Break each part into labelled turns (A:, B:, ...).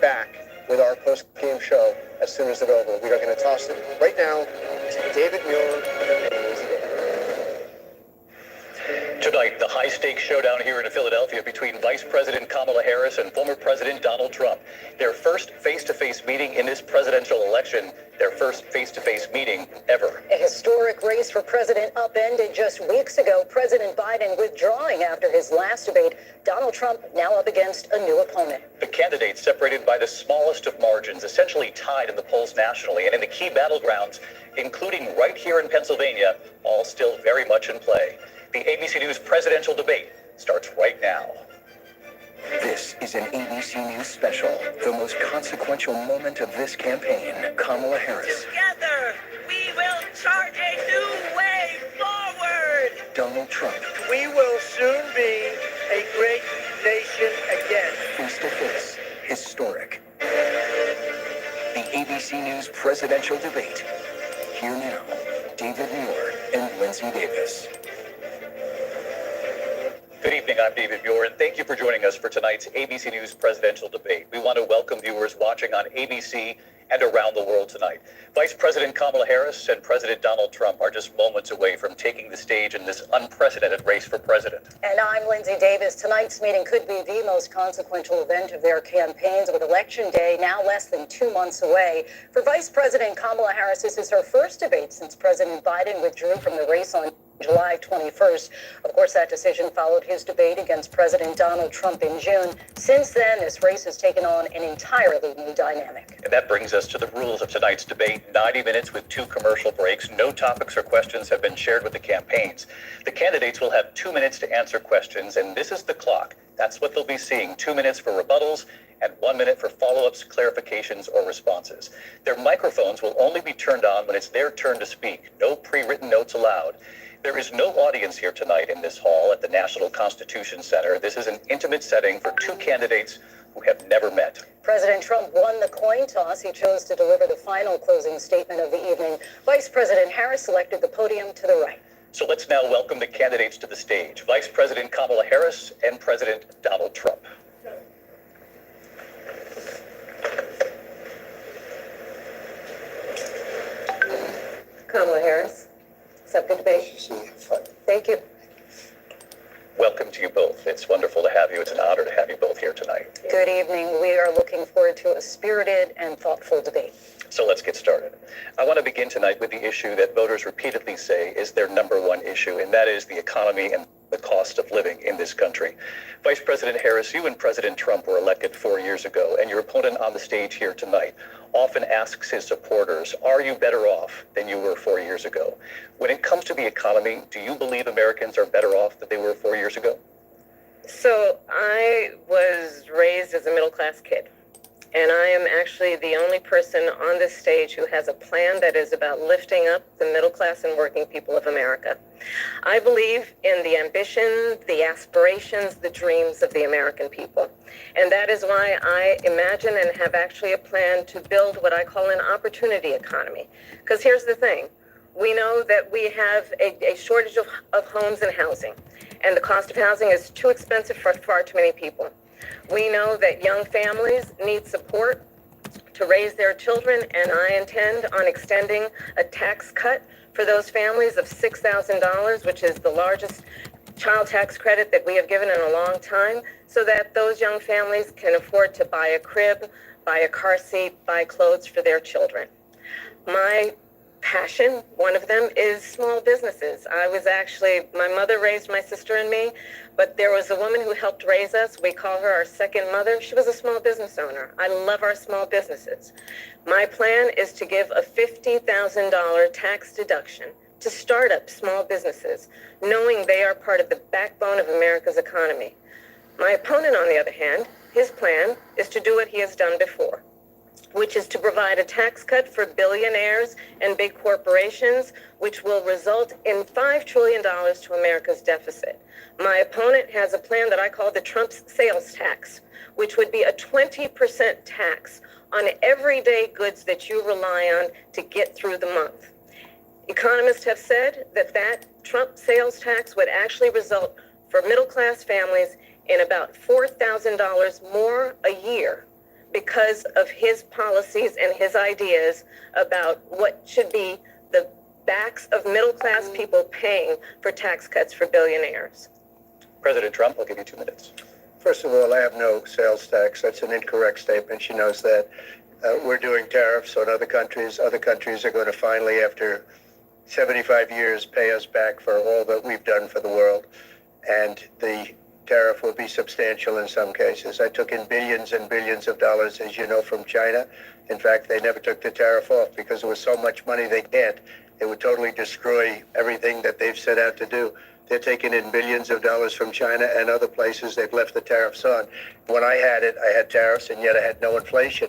A: back with our post-game show as soon as it's over. We are going to toss it right now to David Muir and Linsey Davis.
B: Tonight, the high-stakes showdown here in Philadelphia between Vice President Kamala Harris and former President Donald Trump. Their first face-to-face meeting in this presidential election, their first face-to-face meeting ever.
C: A historic race for president upended just weeks ago. President Biden withdrawing after his last debate. Donald Trump now up against a new opponent.
B: The candidates separated by the smallest of margins, essentially tied in the polls nationally and in the key battlegrounds, including right here in Pennsylvania, all still very much in play. The ABC News presidential debate starts right now.
D: This is an ABC News special, the most consequential moment of this campaign. Kamala Harris.
E: Together, we will chart a new way forward.
D: Donald Trump.
F: We will soon be a great nation again.
D: Face to face. Historic. The ABC News presidential debate. Here now, David Muir and Linsey Davis.
B: Good evening, I'm David Muir, and thank you for joining us for tonight's ABC News presidential debate. We want to welcome viewers watching on ABC and around the world tonight. Vice President Kamala Harris and President Donald Trump are just moments away from taking the stage in this unprecedented race for president.
C: And I'm Linsey Davis. Tonight's meeting could be the most consequential event of their campaigns, with Election Day now less than 2 months away. For Vice President Kamala Harris, this is her first debate since President Biden withdrew from the race on July 21st. Of course, that decision followed his debate against President Donald Trump in June. Since then, this race has taken on an entirely new dynamic.
B: And that brings us to the rules of tonight's debate. 90 minutes with 2 commercial breaks. No topics or questions have been shared with the campaigns. The candidates will have 2 minutes to answer questions, and this is the clock. That's what they'll be seeing. 2 minutes for rebuttals and 1 minute for follow-ups, clarifications, or responses. Their microphones will only be turned on when it's their turn to speak. No pre-written notes allowed. There is no audience here tonight in this hall at the National Constitution Center. This is an intimate setting for 2 candidates who have never met.
C: President Trump won the coin toss. He chose to deliver the final closing statement of the evening. Vice President Harris selected the podium to the right.
B: So let's now welcome the candidates to the stage. Vice President Kamala Harris and President Donald Trump.
C: Kamala Harris. Accept the debate. Thank you.
B: Welcome to you both. It's wonderful to have you. It's an honor to have you both here tonight.
C: Good evening. We are looking forward to a spirited and thoughtful debate.
B: So let's get started. I want to begin tonight with the issue that voters repeatedly say is their number one issue, and that is the economy and the cost of living in this country. Vice President Harris, you and President Trump were elected 4 years ago, and your opponent on the stage here tonight often asks his supporters, are you better off than you were 4 years ago? When it comes to the economy, do you believe Americans are better off than they were 4 years ago?
G: So I was raised as a middle-class kid. And I am actually the only person on this stage who has a plan that is about lifting up the middle class and working people of America. I believe in the ambition, the aspirations, the dreams of the American people. And that is why I imagine and have actually a plan to build what I call an opportunity economy. Because here's the thing. We know that we have a shortage of homes and housing. And the cost of housing is too expensive for far too many people. We know that young families need support to raise their children, and I intend on extending a tax cut for those families of $6,000, which is the largest child tax credit that we have given in a long time, so that those young families can afford to buy a crib, buy a car seat, buy clothes for their children. My passion, one of them, is small businesses. My mother raised my sister and me, but there was a woman who helped raise us. We call her our second mother. She was a small business owner. I love our small businesses. My plan is to give a $50,000 tax deduction to start up small businesses, knowing they are part of the backbone of America's economy. My opponent, on the other hand, his plan is to do what he has done before, which is to provide a tax cut for billionaires and big corporations, which will result in $5 trillion to America's deficit. My opponent has a plan that I call the Trump's sales tax, which would be a 20% tax on everyday goods that you rely on to get through the month. Economists have said that Trump sales tax would actually result for middle-class families in about $4,000 more a year because of his policies and his ideas about what should be the backs of middle-class people paying for tax cuts for billionaires.
B: President Trump, I'll give you 2 minutes.
A: First of all, I have no sales tax. That's an incorrect statement. She knows that. We're doing tariffs on other countries. Other countries are going to finally, after 75 years, pay us back for all that we've done for the world. And the tariff will be substantial in some cases. I took in billions and billions of dollars, as you know, from China. In fact, they never took the tariff off because there was so much money they can't. It would totally destroy everything that they've set out to do. They're taking in billions of dollars from China and other places. They've left the tariffs on. When I had tariffs, and yet I had no inflation.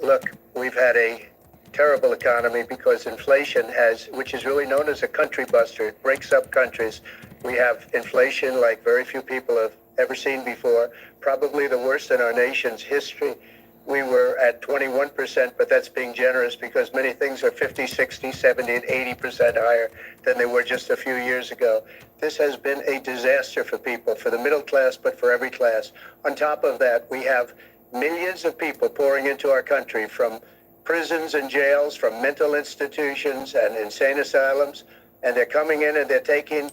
A: Look, we've had a terrible economy because inflation which is really known as a country buster. It breaks up countries. We have inflation like very few people have ever seen before, probably the worst in our nation's history. We were at 21%, but that's being generous because many things are 50, 60, 70, and 80% higher than they were just a few years ago. This has been a disaster for people, for the middle class, but for every class. On top of that, we have millions of people pouring into our country from prisons and jails, from mental institutions and insane asylums, and they're coming in and they're taking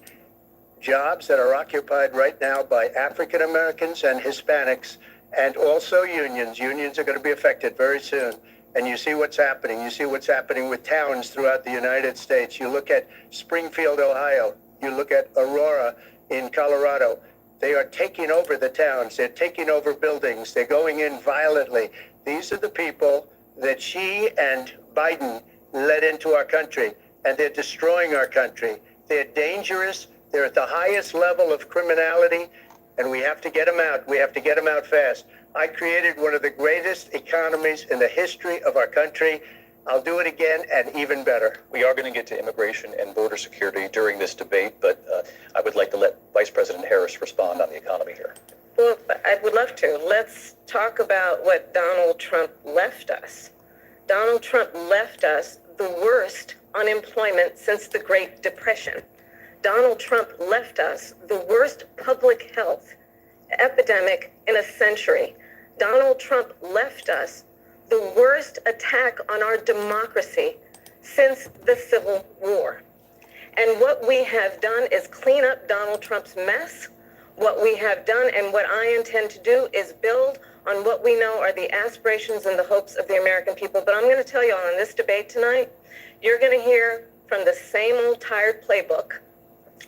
A: jobs that are occupied right now by African Americans and Hispanics, and also unions. Unions are going to be affected very soon. And you see what's happening. You see what's happening with towns throughout the United States. You look at Springfield, Ohio. You look at Aurora in Colorado. They are taking over the towns. They're taking over buildings. They're going in violently. These are the people that Xi and Biden led into our country, and they're destroying our country. They're dangerous. They're at the highest level of criminality, and we have to get them out. We have to get them out fast. I created one of the greatest economies in the history of our country. I'll do it again and even better.
B: We are going to get to immigration and border security during this debate, but I would like to let Vice President Harris respond on the economy here.
G: Well, I would love to. Let's talk about what Donald Trump left us. Donald Trump left us the worst unemployment since the Great Depression. Donald Trump left us the worst public health epidemic in a century. Donald Trump left us the worst attack on our democracy since the Civil War. And what we have done is clean up Donald Trump's mess. What we have done and what I intend to do is build on what we know are the aspirations and the hopes of the American people. But I'm going to tell you on this debate tonight, you're going to hear from the same old tired playbook,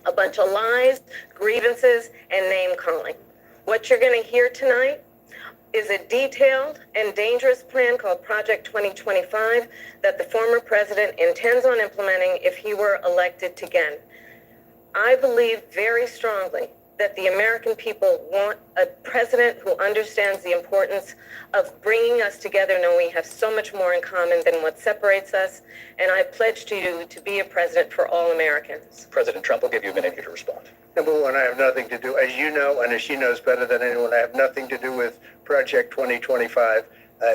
G: a bunch of lies, grievances, and name-calling. What you're going to hear tonight is a detailed and dangerous plan called Project 2025 that the former president intends on implementing if he were elected again. I believe very strongly that the American people want a president who understands the importance of bringing us together, knowing we have so much more in common than what separates us. And I pledge to you to be a president for all Americans.
B: President Trump will give you a minute here to respond.
A: Number one, I have nothing to do, as you know, and as she knows better than anyone, I have nothing to do with Project 2025.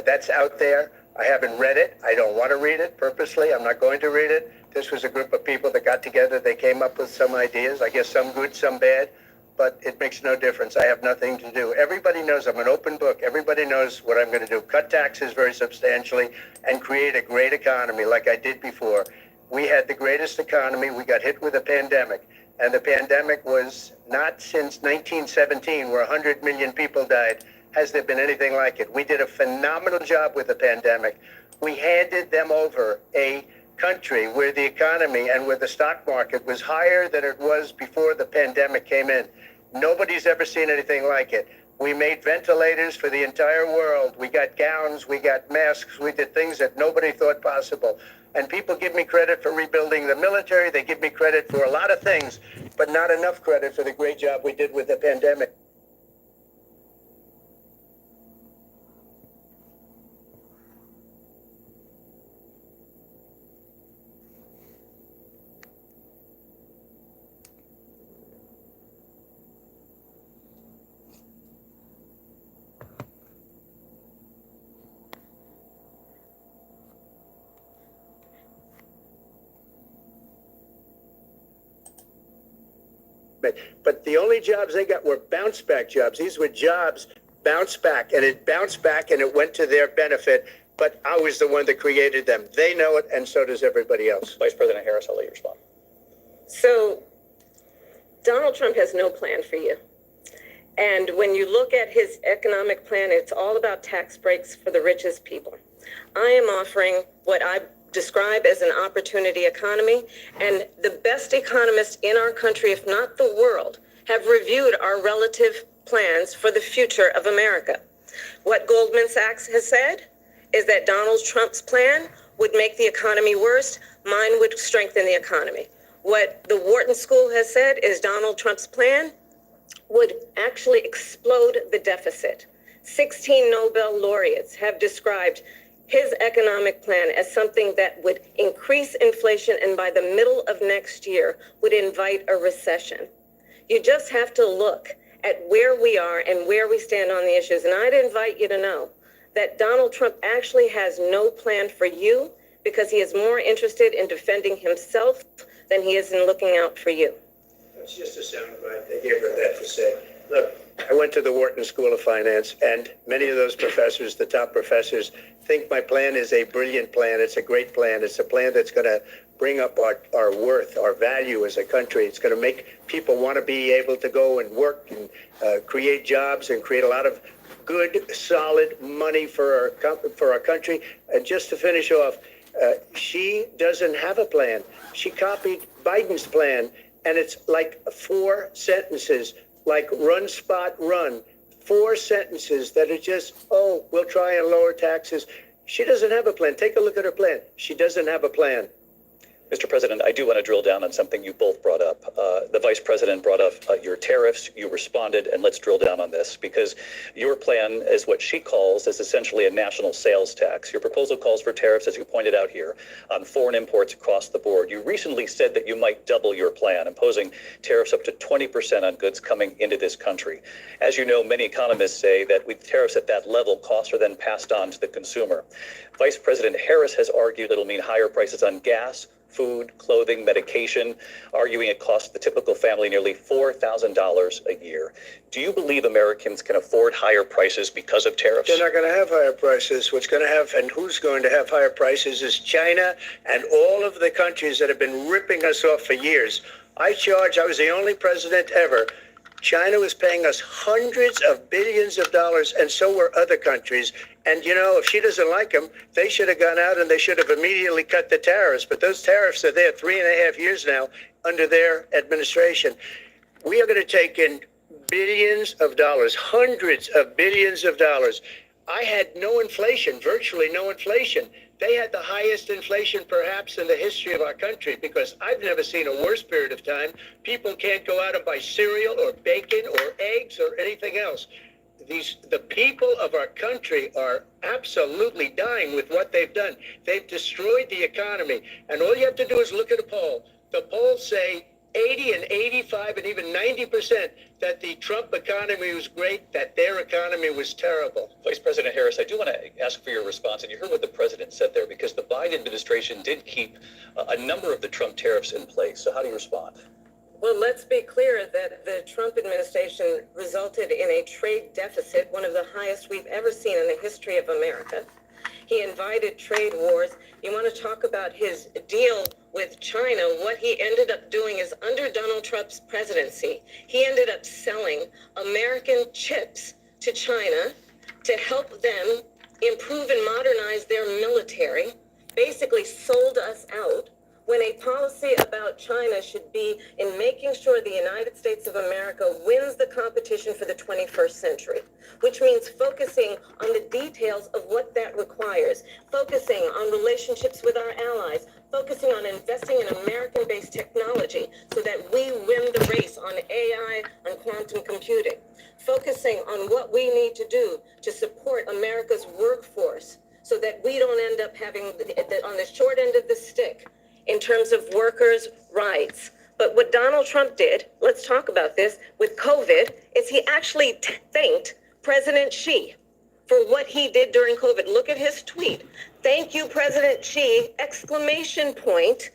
A: That's out there. I haven't read it. I don't want to read it purposely. I'm not going to read it. This was a group of people that got together. They came up with some ideas, I guess some good, some bad. But it makes no difference. I have nothing to do. Everybody knows I'm an open book. Everybody knows what I'm going to do. Cut taxes very substantially and create a great economy like I did before. We had the greatest economy. We got hit with a pandemic. And the pandemic was not since 1917, where 100 million people died, has there been anything like it. We did a phenomenal job with the pandemic. We handed them over a country where the economy and where the stock market was higher than it was before the pandemic came in. Nobody's ever seen anything like it. We made ventilators for the entire world. We got gowns, we got masks, we did things that nobody thought possible. And people give me credit for rebuilding the military. They give me credit for a lot of things, but not enough credit for the great job we did with the pandemic. But the only jobs they got were bounce back jobs. These were jobs bounced back, and it bounced back, and it went to their benefit. But I was the one that created them. They know it, and so does everybody else.
B: Vice President Harris, I'll let you respond.
G: So Donald Trump has no plan for you. And when you look at his economic plan, it's all about tax breaks for the richest people. I am offering what I describe as an opportunity economy, and the best economists in our country, if not the world, have reviewed our relative plans for the future of America. What Goldman Sachs has said is that Donald Trump's plan would make the economy worse, mine would strengthen the economy. What the Wharton School has said is Donald Trump's plan would actually explode the deficit. 16 Nobel laureates have described his economic plan as something that would increase inflation and by the middle of next year would invite a recession. You just have to look at where we are and where we stand on the issues. And I'd invite you to know that Donald Trump actually has no plan for you because he is more interested in defending himself than he is in looking out for you.
A: It's just a soundbite. They gave her that to say. Look, I went to the Wharton School of Finance, and many of those professors, the top professors, think my plan is a brilliant plan. It's a great plan. It's a plan that's going to bring up our worth, our value as a country. It's going to make people want to be able to go and work and create jobs and create a lot of good, solid money for our country. And just to finish off, she doesn't have a plan. She copied Biden's plan, and it's like 4 sentences, like run, spot, run. 4 sentences that are just, oh, we'll try and lower taxes. She doesn't have a plan. Take a look at her plan. She doesn't have a plan.
B: Mr. President, I do want to drill down on something you both brought up. The Vice President brought up your tariffs. You responded, and let's drill down on this because your plan is what she calls is essentially a national sales tax. Your proposal calls for tariffs, as you pointed out here, on foreign imports across the board. You recently said that you might double your plan, imposing tariffs up to 20% on goods coming into this country. As you know, many economists say that with tariffs at that level, costs are then passed on to the consumer. Vice President Harris has argued it'll mean higher prices on gas, food, clothing, medication, arguing it costs the typical family nearly $4,000 a year. Do you believe Americans can afford higher prices because of tariffs?
A: They're not going to have higher prices. What's going to have, and who's going to have higher prices is China and all of the countries that have been ripping us off for years. I was the only president ever. China was paying us hundreds of billions of dollars, and so were other countries. And, you know, if she doesn't like them, they should have gone out and they should have immediately cut the tariffs. But those tariffs are there 3.5 years now under their administration. We are going to take in billions of dollars, hundreds of billions of dollars. I had no inflation, virtually no inflation. They had the highest inflation perhaps in the history of our country because I've never seen a worse period of time. People can't go out and buy cereal or bacon or eggs or anything else. The people of our country are absolutely dying with what they've done. They've destroyed the economy. And all you have to do is look at a poll. The polls say 80 and 85 and even 90% that the Trump economy was great, that their economy was terrible.
B: Vice President Harris, I do want to ask for your response, and you heard what the president said there, because the Biden administration did keep a number of the Trump tariffs in place. So how do you respond?
G: Well, let's be clear that the Trump administration resulted in a trade deficit, one of the highest we've ever seen in the history of America. He invited trade wars. You want to talk about his deal with China? What he ended up doing is under Donald Trump's presidency, he ended up selling American chips to China to help them improve and modernize their military, basically sold us out. When a policy about China should be in making sure the United States of America wins the competition for the 21st century, which means focusing on the details of what that requires, focusing on relationships with our allies, focusing on investing in American-based technology so that we win the race on AI and quantum computing, focusing on what we need to do to support America's workforce so that we don't end up having on the short end of the stick in terms of workers' rights. But what Donald Trump did, let's talk about this, with COVID, is he actually thanked President Xi for what he did during COVID. Look at his tweet. Thank you, President Xi, exclamation point,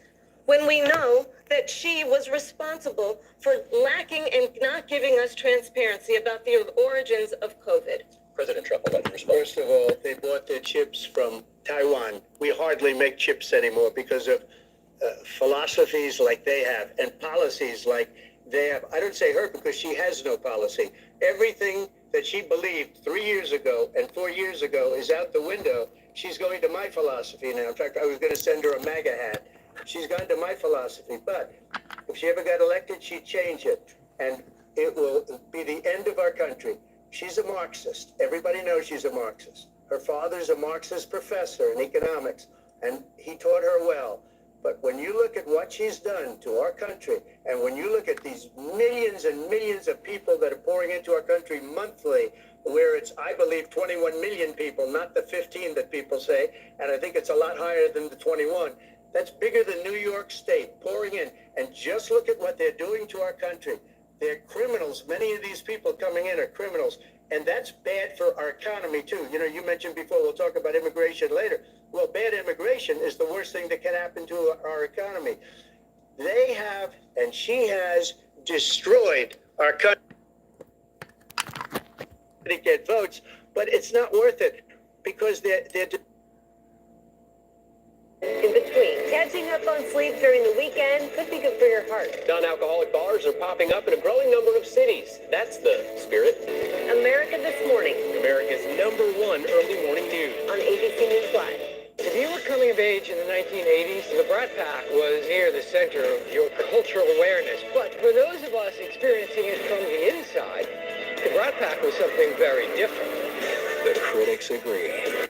G: when we know that that she was responsible for lacking and not giving us transparency about the origins of COVID.
B: President Trump will let you respond.
A: First of all, they bought their chips from Taiwan. We hardly make chips anymore because of philosophies like they have and policies like they have. I don't say her because she has no policy. Everything that she believed 3 years ago and 4 years ago is out the window. She's going to my philosophy now. In fact, I was going to send her a MAGA hat. She's gone to my philosophy. But if she ever got elected, she'd change it. And it will be the end of our country. She's a Marxist. Everybody knows she's a Marxist. Her father's a Marxist professor in economics, and he taught her well. But when you look at what she's done to our country, and when you look at these millions and millions of people that are pouring into our country monthly, where it's, I believe, 21 million people, not the 15 that people say, and I think it's a lot higher than the 21. That's bigger than New York State pouring in. And just look at what they're doing to our country. They're criminals. Many of these people coming in are criminals. And that's bad for our economy, too. You know, you mentioned before, we'll talk about immigration later. Well, bad immigration is the worst thing that can happen to our economy. They have, and she has, destroyed our country to get votes, but it's not worth it because they're
G: In between, catching up on sleep during the weekend could be good for your heart.
H: Non-alcoholic bars are popping up in a growing number of cities. That's the spirit.
G: America This Morning
H: America's #1 early morning news.
G: on ABC News Live.
F: If you were coming of age in the 1980s, the Brat Pack was near the center of your cultural awareness. But for those of us experiencing it from the inside, the Brat Pack was something very different.
D: The critics agree.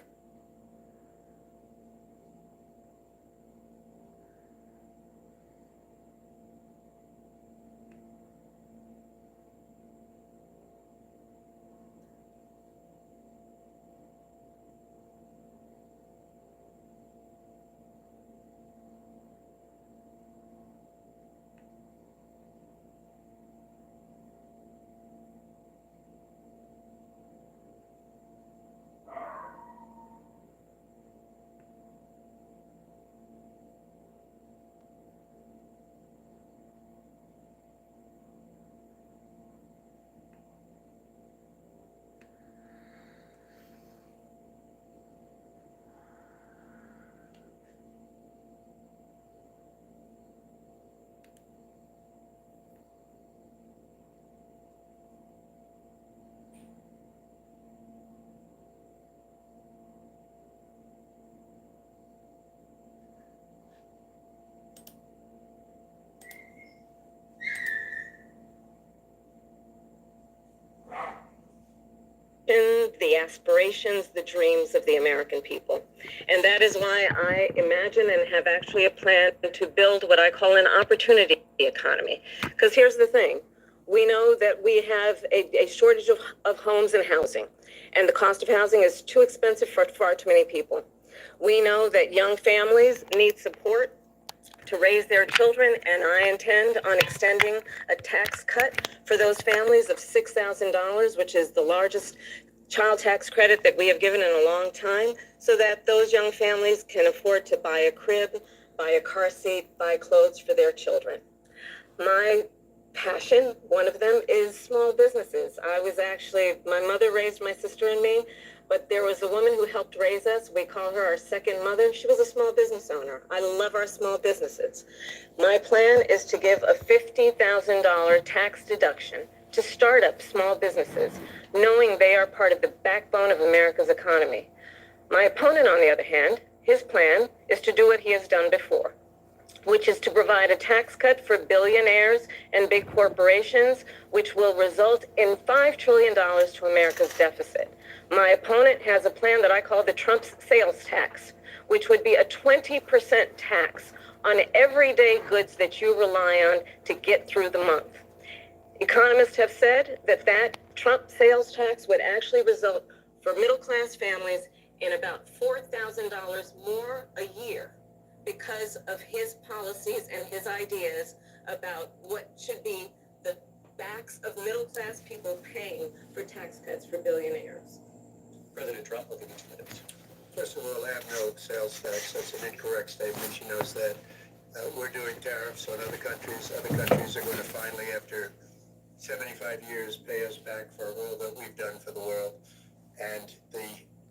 G: The aspirations, the dreams of the American people. And that is why I imagine and have actually a plan to build what I call an opportunity economy. Because here's the thing. We know that we have a shortage of homes and housing, and the cost of housing is too expensive for far too many people. We know that young families need support to raise their children, and I intend on extending a tax cut for those families of $6,000, which is the largest child tax credit that we have given in a long time, so that those young families can afford to buy a crib, buy a car seat, buy clothes for their children. My passion, one of them, is small businesses. My mother raised my sister and me, but there was a woman who helped raise us. We call her our second mother. She was a small business owner. I love our small businesses. My plan is to give a $50,000 tax deduction to start up small businesses, knowing they are part of the backbone of America's economy. My opponent, on the other hand, his plan is to do what he has done before, which is to provide a tax cut for billionaires and big corporations, which will result in $5 trillion to America's deficit. My opponent has a plan that I call the Trump sales tax, which would be a 20% tax on everyday goods that you rely on to get through the month. Economists have said that Trump sales tax would actually result for middle-class families in about $4,000 more a year because of his policies and his ideas about what should be the backs of middle-class people paying for tax cuts for billionaires.
B: President Trump will give you 2 minutes.
A: First of all, I have no sales tax. That's an incorrect statement. She knows that. we're doing tariffs on other countries. Other countries are going to finally, after 75 years, pay us back for all that we've done for the world. And the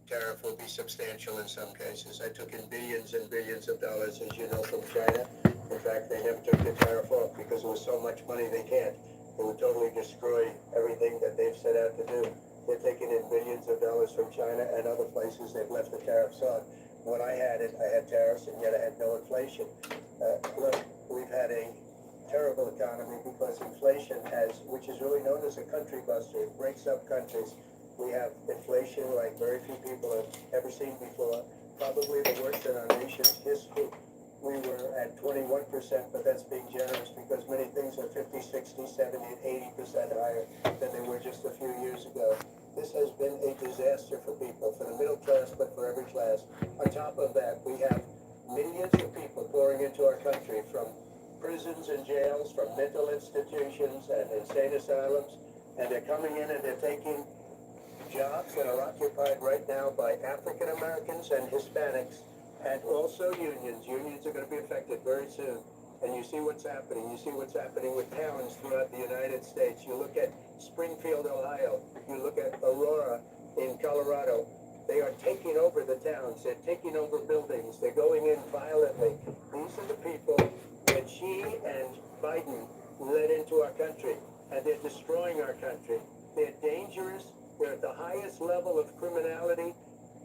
A: tariff will be substantial in some cases. I took in billions and billions of dollars, as you know, from China. In fact, they never took the tariff off because it was so much money they can't. It would totally destroy everything that they've set out to do. They're taking in billions of dollars from China and other places. They've left the tariffs on. When I had it, I had tariffs, and yet I had no inflation. Look, we've had a terrible economy because inflation which is really known as a country buster. It breaks up countries. We have inflation like very few people have ever seen before, probably the worst in our nation's history. We were at 21%, but that's being generous because many things are 50, 60, 70, and 80% higher than they were just a few years ago. This has been a disaster for people, for the middle class, but for every class. On top of that, we have millions of people pouring into our country from prisons and jails, from mental institutions and insane asylums, and they're coming in and they're taking jobs that are occupied right now by African Americans and Hispanics, and also unions. Unions are going to be affected very soon. And you see what's happening. You see what's happening with towns throughout the United States. You look at Springfield, Ohio. You look at Aurora in Colorado. They are taking over the towns. They're taking over buildings. They're going in violently. These are the people that Xi and Biden led into our country, and they're destroying our country. They're dangerous. They're at the highest level of criminality,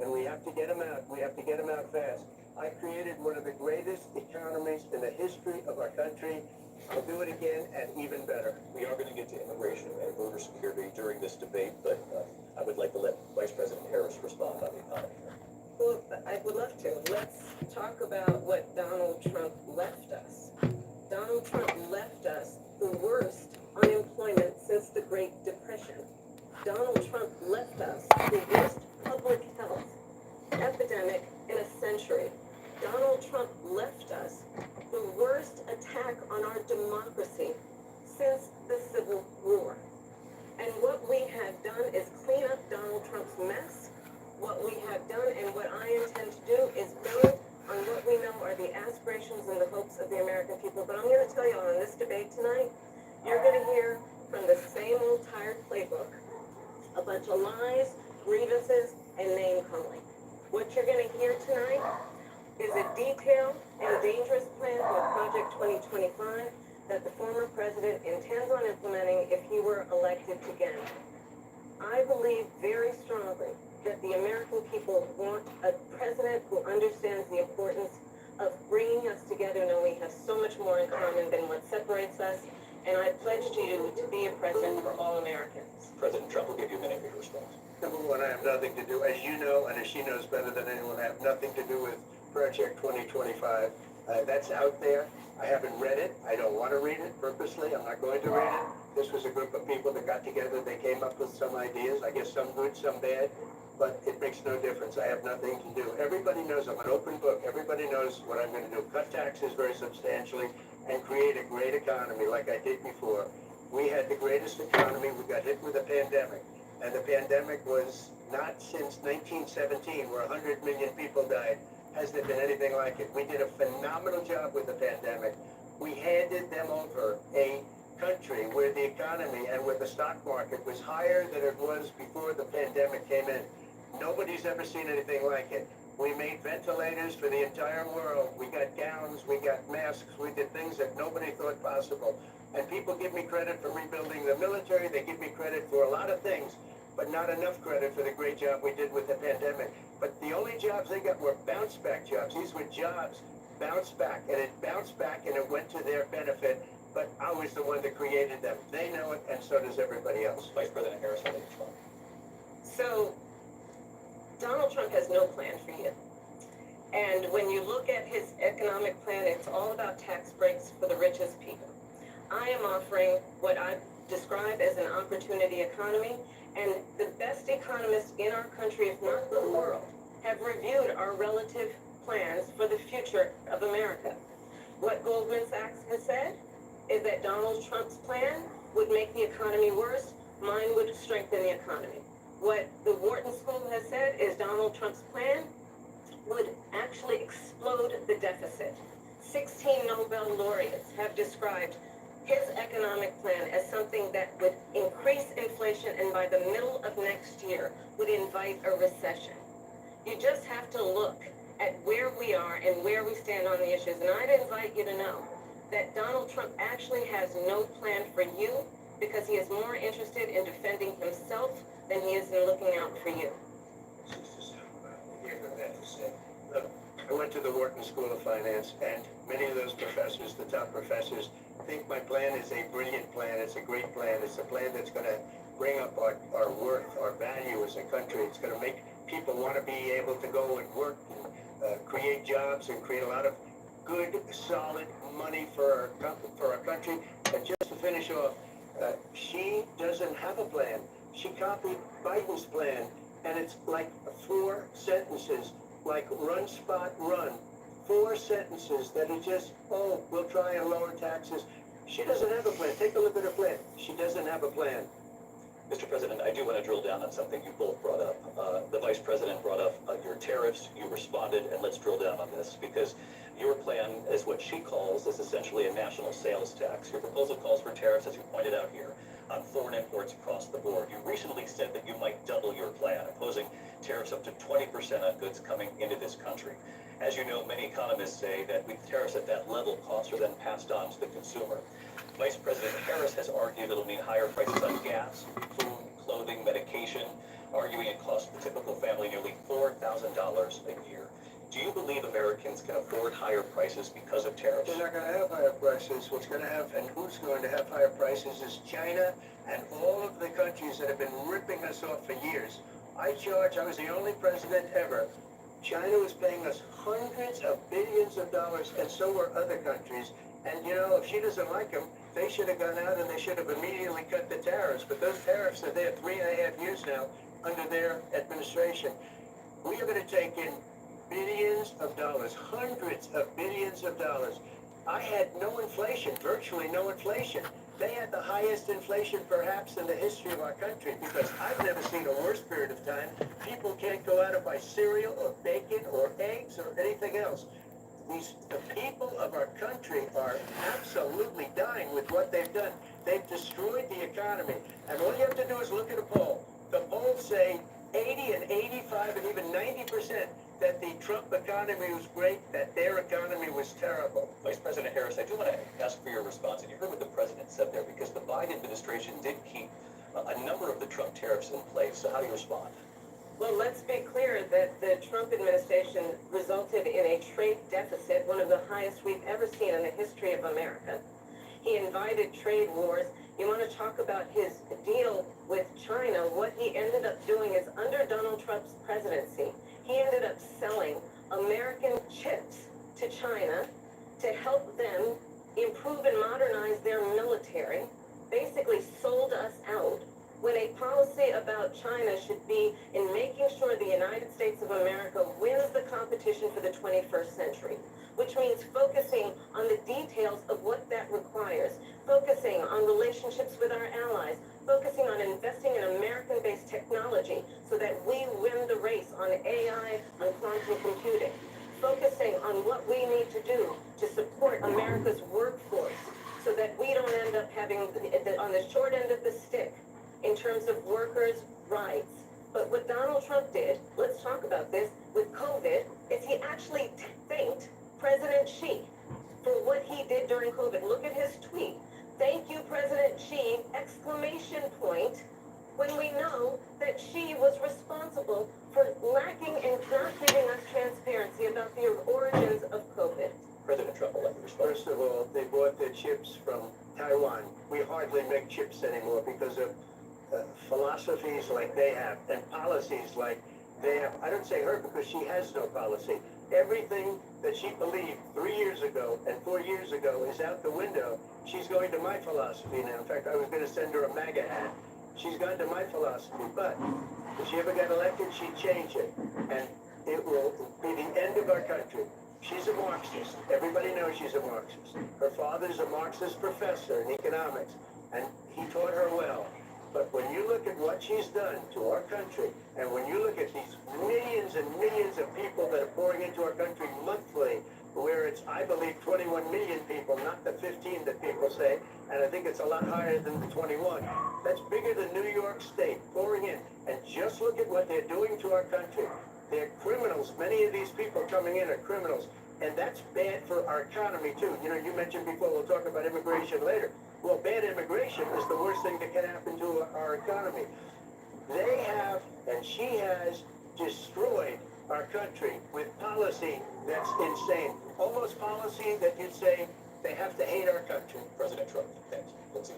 A: and we have to get them out. We have to get them out fast. I created one of the greatest economies in the history of our country. I'll do it again and even better.
H: We are going to get to immigration and border security during this debate, but I would like to let Vice President Harris respond on the economy.
G: Well, I would love to. Let's talk about what Donald Trump left us. Donald Trump left us the worst unemployment since the Great Depression. Donald Trump left us the worst public health epidemic in a century. Donald Trump left us the worst attack on our democracy since the Civil War. And what we have done is clean up Donald Trump's mess. What we have done and what I intend to do is build on what we know are the aspirations and the hopes of the American people. But I'm going to tell you on this debate tonight, you're going to hear from the same old tired playbook a bunch of lies, grievances, and name-calling. What you're going to hear tonight is a detailed and dangerous plan with Project 2025 that the former president intends on implementing if he were elected again. I believe very strongly that the American people want a president who understands the importance of bringing us together, and we have so much more in common than what separates us, and I pledge to you to be a president for all Americans.
H: President Trump will give you a minute for your response.
A: Number one, I have nothing to do, as you know, and as she knows better than anyone, I have nothing to do with Project 2025. That's out there. I haven't read it. I don't want to read it purposely. I'm not going to read it. This was a group of people that got together. They came up with some ideas. I guess some good, some bad, but it makes no difference. I have nothing to do. Everybody knows I'm an open book. Everybody knows what I'm going to do. Cut taxes very substantially and create a great economy like I did before. We had the greatest economy. We got hit with a pandemic. And the pandemic was not since 1917, where 100 million people died. Has there been anything like it? We did a phenomenal job with the pandemic. We handed them over a country where the economy and where the stock market was higher than it was before the pandemic came in. Nobody's ever seen anything like it. We made ventilators for the entire world. We got gowns, we got masks, we did things that nobody thought possible. And people give me credit for rebuilding the military. They give me credit for a lot of things, but not enough credit for the great job we did with the pandemic. But the only jobs they got were bounce-back jobs. These were jobs bounced back, and it bounced back, and it went to their benefit. But I was the one that created them. They know it, and so does everybody else.
H: Vice President Harris, will respond.
G: So, Donald Trump has no plan for you. And when you look at his economic plan, it's all about tax breaks for the richest people. I am offering what I describe as an opportunity economy, and the best economists in our country, if not the world, have reviewed our relative plans for the future of America. What Goldman Sachs has said is that Donald Trump's plan would make the economy worse, mine would strengthen the economy. What the Wharton School has said is Donald Trump's plan would actually explode the deficit. 16 Nobel laureates have described his economic plan as something that would increase inflation and by the middle of next year would invite a recession. You just have to look at where we are and where we stand on the issues. And I'd invite you to know that Donald Trump actually has no plan for you because he is more interested in defending himself than he is in looking out for you.
A: Look, I went to the Wharton School of Finance, and many of those professors, the top professors, think my plan is a brilliant plan. It's a great plan. It's a plan that's going to bring up our worth, our value as a country. It's going to make people want to be able to go and work and create jobs and create a lot of good, solid money for our country. And just to finish off, she doesn't have a plan. She copied Biden's plan, and it's like 4 sentences, like run, spot, run. 4 sentences that are just, oh, we'll try and lower taxes. She doesn't have a plan. Take a look at her plan. She doesn't have a plan.
B: Mr. President, I do want to drill down on something you both brought up. The Vice President brought up your tariffs. You responded, and let's drill down on this because your plan is what she calls is essentially a national sales tax. Your proposal calls for tariffs, as you pointed out here, on foreign imports across the board. You recently said that you might double your plan, imposing tariffs up to 20% on goods coming into this country. As you know, many economists say that with tariffs at that level, costs are then passed on to the consumer. Vice President Harris has argued it'll mean higher prices on gas, food, clothing, medication, arguing it costs the typical family nearly $4,000 a year. Do you believe Americans can afford higher prices because of tariffs?
A: They're not going to have higher prices. What's going to have, and who's going to have higher prices is China and all of the countries that have been ripping us off for years. I was the only president ever. China was paying us hundreds of billions of dollars, and so were other countries. And, you know, if she doesn't like them, they should have gone out and they should have immediately cut the tariffs. But those tariffs are there 3.5 years now under their administration. We are going to take in billions of dollars, hundreds of billions of dollars. I had no inflation, virtually no inflation. They had the highest inflation perhaps in the history of our country because I've never seen a worse period of time. People can't go out and buy cereal or bacon or eggs or anything else. The people of our country are absolutely dying with what they've done. They've destroyed the economy. And all you have to do is look at a poll. The polls say 80 and 85 and even 90% that the Trump economy was great, that their economy was terrible.
B: Vice President Harris, I do want to ask for your response. And you heard what the president said there because the Biden administration did keep a number of the Trump tariffs in place. So how do you respond?
G: Well, let's be clear that the Trump administration resulted in a trade deficit, one of the highest we've ever seen in the history of America. He invited trade wars. You want to talk about his deal with China? What he ended up doing is under Donald Trump's presidency, he ended up selling American chips to China to help them improve and modernize their military, basically sold us out. When a policy about China should be in making sure the United States of America wins the competition for the 21st century, which means focusing on the details of what that requires, focusing on relationships with our allies, focusing on investing in American-based technology so that we win the race on AI, on quantum computing, focusing on what we need to do to support America's workforce so that we don't end up having on the short end of the stick in terms of workers' rights. But what Donald Trump did, let's talk about this, with COVID, is he actually thanked President Xi for what he did during COVID. Look at his tweet. Thank you, President Xi, exclamation point, when we know that Xi was responsible for lacking and not giving us transparency about the origins of COVID.
B: President Trump will let you respond.
A: First of all, they bought their chips from Taiwan. We hardly make chips anymore because of philosophies like they have and policies like they have. I don't say her because she has no policy. Everything that she believed 3 years ago and 4 years ago is out the window. She's going to my philosophy now. In fact, I was going to send her a MAGA hat. She's gone to my philosophy, but if she ever got elected, she'd change it. And it will be the end of our country. She's a Marxist. Everybody knows she's a Marxist. Her father's a Marxist professor in economics, and he taught her well. But when you look at what she's done to our country, and when you look at these millions and millions of people that are pouring into our country monthly, where it's I believe 21 million people, not the 15 that people say, and I think it's a lot higher than the 21. That's bigger than New York State pouring in. And just look at what they're doing to our country. They're criminals. Many of these people coming in are criminals. And that's bad for our economy, too. You know, you mentioned before, we'll talk about immigration later. Well, bad immigration is the worst thing that can happen to our economy. They have, and she has, destroyed our country with policy that's insane. Almost policy that you'd say they have to hate our country.
H: President Trump, thanks. Lindsey.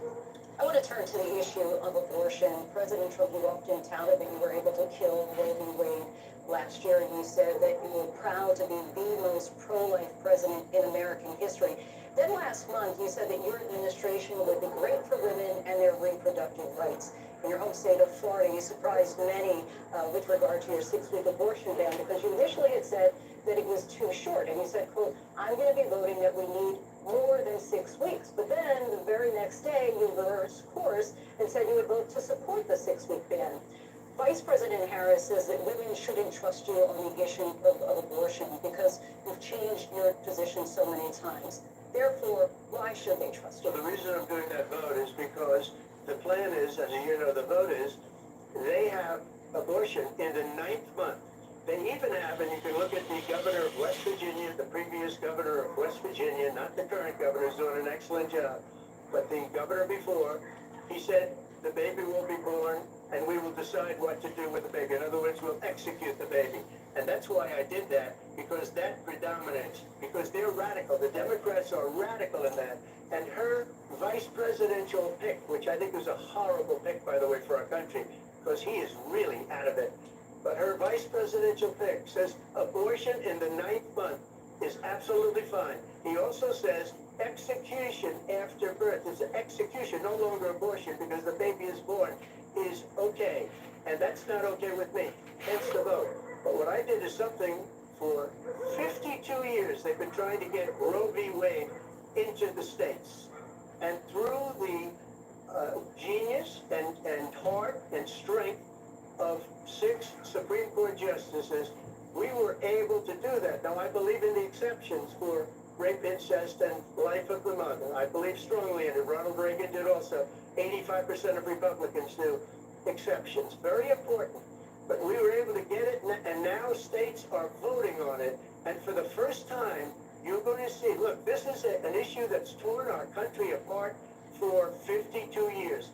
C: I want to turn to the issue of abortion. President Trump, you often touted that you were able to kill Roe v. Wade last year, and you said that you were proud to be the most pro-life president in American history. Then last month, you said that your administration would be great for women and their reproductive rights. In your home state of Florida, you surprised many with regard to your 6-week abortion ban, because you initially had said that it was too short. And you said, quote, I'm going to be voting that we need more than 6 weeks. But then the very next day, you reversed course and said you would vote to support the 6-week ban. Vice President Harris says that women shouldn't trust you on the issue of abortion because you've changed your position so many times. Therefore, why should they trust you?
A: So the reason I'm doing that vote is because the plan is, as you know, the vote is, they have abortion in the 9th month. They even have, and you can look at the governor of West Virginia, the previous governor of West Virginia, not the current governor, is doing an excellent job, but the governor before, he said the baby will be born and we will decide what to do with the baby. In other words, we'll execute the baby. And that's why I did that, because that predominates, because they're radical. The Democrats are radical in that. And her vice presidential pick, which I think is a horrible pick, by the way, for our country, because he is really out of it. But her vice presidential pick says abortion in the 9th month is absolutely fine. He also says execution after birth. It's an execution, no longer abortion, because the baby is born, is okay. And that's not okay with me, hence the vote. But what I did is something for 52 years they've been trying to get Roe v. Wade into the states. And through the genius and heart and strength of 6 Supreme Court justices, we were able to do that. Now, I believe in the exceptions for rape, incest, and life of the mother. I believe strongly in it. Ronald Reagan did also. 85% of Republicans do exceptions. Very important. But we were able to get it, and now states are voting on it. And for the first time, you're going to see, look, this is an issue that's torn our country apart for 52 years.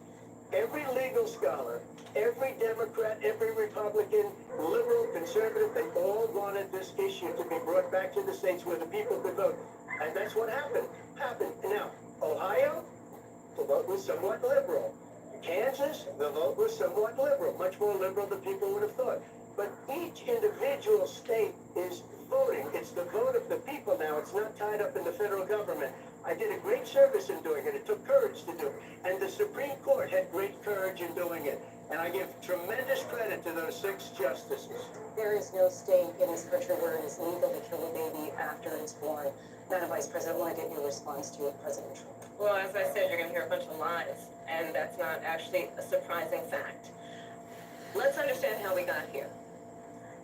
A: Every legal scholar, every Democrat, every Republican, liberal, conservative, they all wanted this issue to be brought back to the states where the people could vote. And that's what happened. Now, Ohio, the vote was somewhat liberal. Kansas, the vote was somewhat liberal, much more liberal than people would have thought. But each individual state is voting. It's the vote of the people now. It's not tied up in the federal government. I did a great service in doing it. It took courage to do it. And the Supreme Court had great courage in doing it. And I give tremendous credit to those 6 justices.
C: There is no state in this country where it is legal to kill a baby after it's born. Madam Vice President, I want to get your response to it, President Trump.
G: Well, as I said, you're going to hear a bunch of lies, and that's not actually a surprising fact. Let's understand how we got here.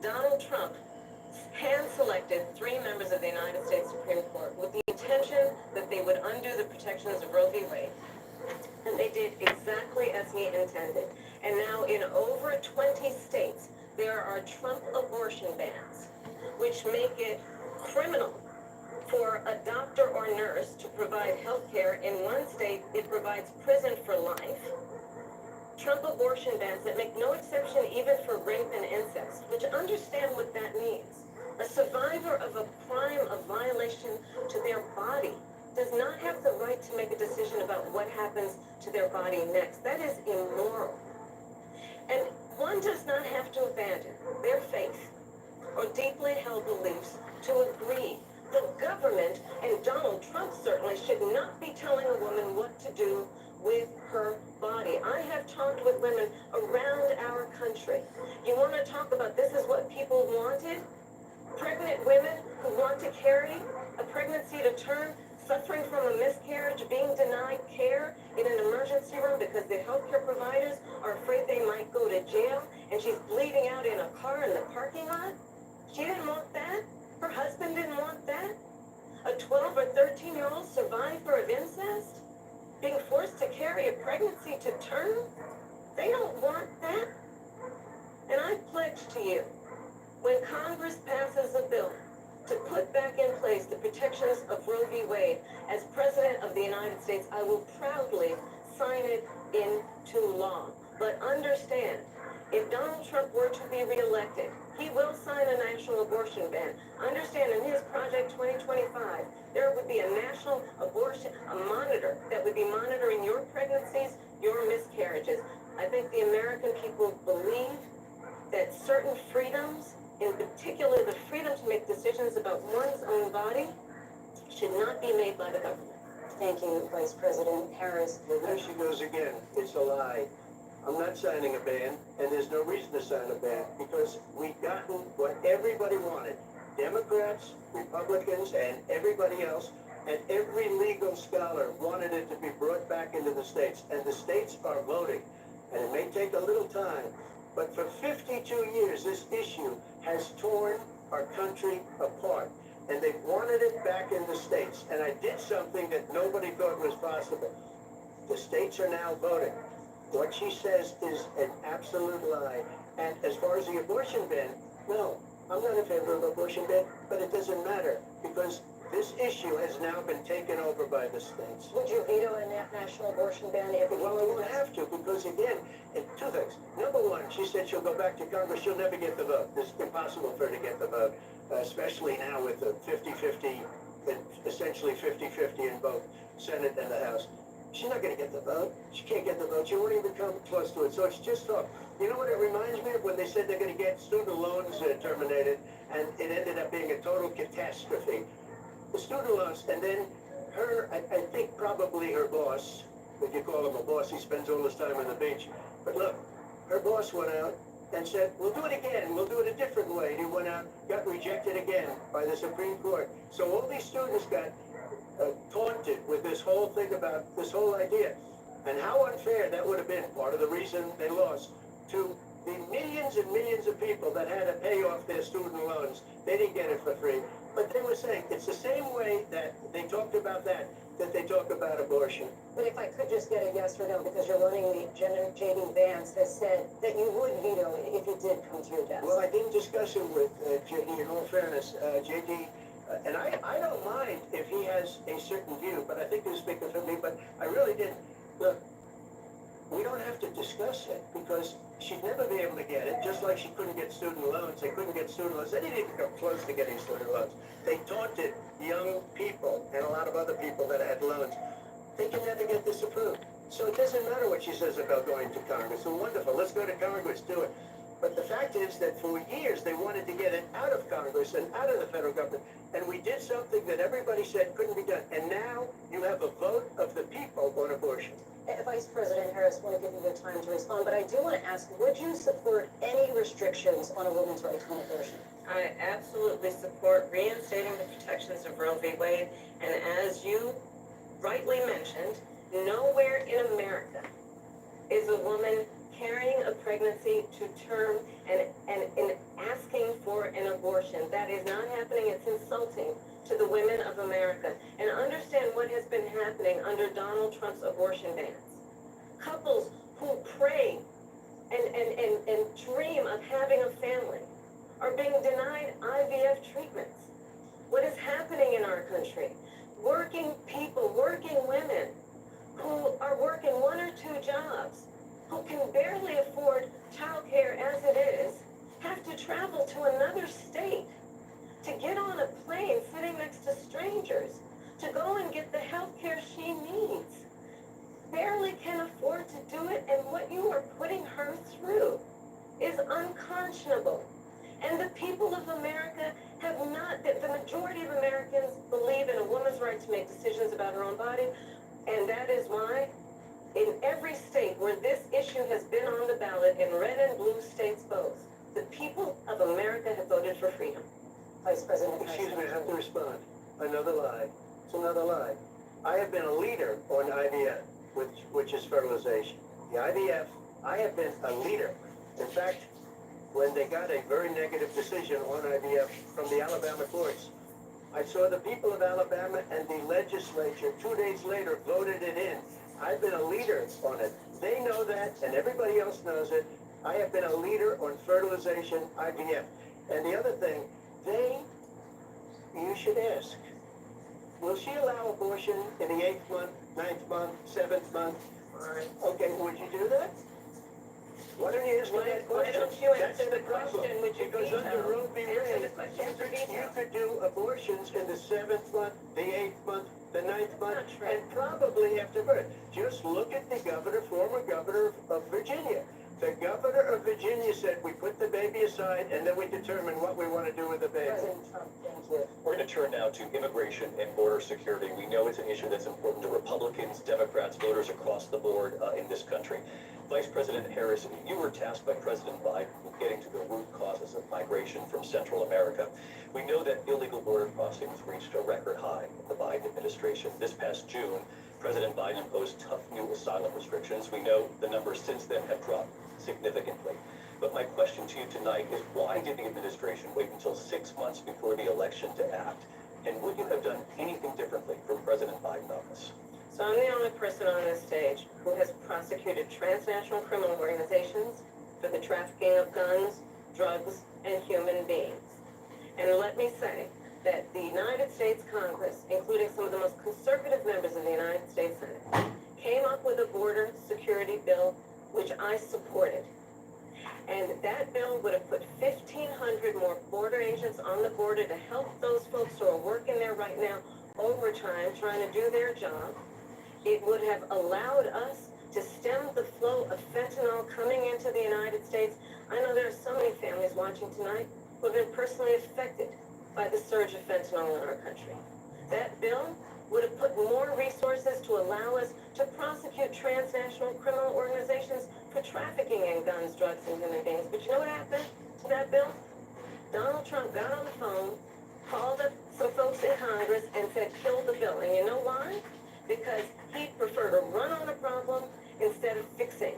G: Donald Trump hand-selected 3 members of the United States Supreme Court with the intention that they would undo the protections of Roe v. Wade. And they did exactly as he intended. And now in over 20 states, there are Trump abortion bans, which make it criminal for a doctor or nurse to provide health care. In one state, it provides prison for life. Trump abortion bans that make no exception even for rape and incest, which understand what that means. A survivor of a crime of violation to their body does not have the right to make a decision about what happens to their body next. That is immoral. And one does not have to abandon their faith or deeply held beliefs to agree. The government, and Donald Trump certainly, should not be telling a woman what to do with her body. I have talked with women around our country. You want to talk about this is what people wanted? Pregnant women who want to carry a pregnancy to term, suffering from a miscarriage, being denied care in an emergency room because the healthcare providers are afraid they might go to jail, and she's bleeding out in a car in the parking lot. She didn't want that. Her husband didn't want that. A 12 or 13-year-old survivor of incest being forced to carry a pregnancy to term? They don't want that. And I pledge to you, when Congress passes a bill to put back in place the protections of Roe v. Wade, as President of the United States, I will proudly sign it into law. But understand, if Donald Trump were to be reelected, he will sign a national abortion ban. Understand, in his Project 2025, there would be a national abortion, a monitor that would be monitoring your pregnancies, your miscarriages. I think the American people believe that certain freedoms, in particular the freedom to make decisions about one's own body, should not be made by the government.
C: Thank you, Vice President Harris.
A: Well, there she goes again. It's a lie. I'm not signing a ban, and there's no reason to sign a ban, because we've gotten what everybody wanted. Democrats, Republicans, and everybody else, and every legal scholar wanted it to be brought back into the states, and the states are voting. And it may take a little time, but for 52 years, this issue has torn our country apart. And they've wanted it back in the states. And I did something that nobody thought was possible. The states are now voting. What she says is an absolute lie. And as far as the abortion ban, no, I'm not in favor of abortion ban, but it doesn't matter, because this issue has now been taken over by the states.
C: Would you veto a national abortion ban if it
A: Well, I won't have to, because again, two things. Number one, she said she'll go back to Congress. She'll never get the vote. It's impossible for her to get the vote, especially now with the 50-50, essentially 50-50 in both Senate and the House. She's not going to get the vote. She can't get the vote. She won't even come close to it. So it's just talk. You know what it reminds me of? When they said they're going to get student loans terminated, and it ended up being a total catastrophe. The student loans, and then her, I think probably her boss, if you call him a boss, he spends all his time on the beach. But look, her boss went out and said, we'll do it again, we'll do it a different way. And he went out, got rejected again by the Supreme Court. So all these students got taunted with this whole thing about this whole idea. And how unfair that would have been, part of the reason they lost, to the millions and millions of people that had to pay off their student loans. They didn't get it for free. But they were saying it's the same way that they talked about that they talk about abortion.
C: But if I could just get a yes or no, because you're running the J.D. Vance has said that you would veto it if it did come to your desk.
A: Well, I didn't discuss it with J.D. in all fairness. J.D., and I don't mind if he has a certain view, but I think he was speaking for me, but I really didn't. Look, we don't have to discuss it, because she'd never be able to get it, just like she couldn't get student loans. They couldn't get student loans. They didn't even come close to getting student loans. They taunted young people and a lot of other people that had loans. They can never get this approved. So it doesn't matter what she says about going to Congress. So wonderful. Let's go to Congress, do it. But the fact is that for years they wanted to get it out of Congress and out of the federal government. And we did something that everybody said couldn't be done. And now you have a vote of the people on abortion.
C: Vice President Harris, I want to give you the time to respond, but I do want to ask, would you support any restrictions on a woman's right to an abortion?
G: I absolutely support reinstating the protections of Roe v. Wade. And as you rightly mentioned, nowhere in America is a woman carrying a pregnancy to term and asking for an abortion. That is not happening. It's insulting to the women of America. And understand what has been happening under Donald Trump's abortion bans. Couples who pray and dream of having a family are being denied IVF treatments. What is happening in our country? Working people, working women who are working one or two jobs, who can barely afford childcare as it is, have to travel to another state to get on a plane sitting next to strangers to go and get the health care she needs. Barely can afford to do it, and what you are putting her through is unconscionable. And the people of America have not, the majority of Americans believe in a woman's right to make decisions about her own body, and that is why in every state where this issue has been on the ballot, in red and blue states both, the people of America have voted for freedom.
C: Vice President Harris.
A: Excuse me, I have to respond. Another lie. It's another lie. I have been a leader on IVF, which is fertilization. The IVF, I have been a leader. In fact, when they got a very negative decision on IVF from the Alabama courts, I saw the people of Alabama and the legislature 2 days later voted it in. I've been a leader on it. They know that, and everybody else knows it. I have been a leader on fertilization, IVF. And the other thing, you should ask, will she allow abortion in the 8th month, 9th month, 7th month? Okay, would you do that? Why don't you ask me that question?
G: Why don't you
A: That's
G: answer
A: the
G: the question
A: problem.
G: with your
A: Because
G: detail?
A: under Roe v.
G: Answer
A: Wade,
G: the question with your
A: you
G: detail.
A: could do abortions in the 7th month, the 8th month, the 9th month,
G: Not true.
A: and probably after birth. Just look at the former governor of Virginia. The governor of Virginia said, we put the baby aside and then we determine what we want to do with the baby.
C: President Trump, thank you.
H: We're going to turn now to immigration and border security. We know it's an issue that's important to Republicans, Democrats, voters across the board in this country. Vice President Harris, you were tasked by President Biden with getting to the root causes of migration from Central America. We know that illegal border crossings reached a record high in the Biden administration. This past June, President Biden imposed tough new asylum restrictions. We know the numbers since then have dropped significantly. But my question to you tonight is, why did the administration wait until 6 months before the election to act? And would you have done anything differently from President Biden on this?
G: So I'm the only person on this stage who has prosecuted transnational criminal organizations for the trafficking of guns, drugs, and human beings. And let me say that the United States Congress, including some of the most conservative members of the United States Senate, came up with a border security bill which I supported. And that bill would have put 1,500 more border agents on the border to help those folks who are working there right now overtime trying to do their job. It would have allowed us to stem the flow of fentanyl coming into the United States. I know there are so many families watching tonight who have been personally affected by the surge of fentanyl in our country. That bill would have put more resources to allow us to prosecute transnational criminal organizations for trafficking in guns, drugs, and human beings. But you know what happened to that bill? Donald Trump got on the phone, called up some folks in Congress, and said, kill the bill. And you know why? Because he'd prefer to run on a problem instead of fixing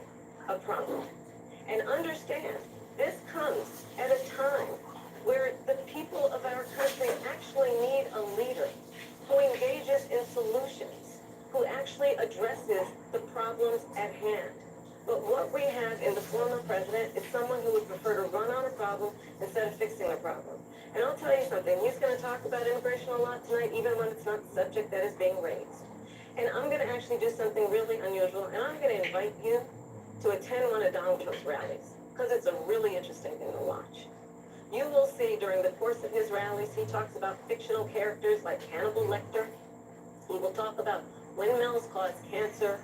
G: a problem. And understand, this comes at a time where the people of our country actually need a leader who engages in solutions, who actually addresses the problems at hand. But what we have in the former president is someone who would prefer to run on a problem instead of fixing a problem. And I'll tell you something, he's going to talk about immigration a lot tonight, even when it's not the subject that is being raised. And I'm going to actually do something really unusual, and I'm going to invite you to attend one of Donald Trump's rallies, because it's a really interesting thing to watch. You will see during the course of his rallies, he talks about fictional characters like Hannibal Lecter. He will talk about windmills cause cancer.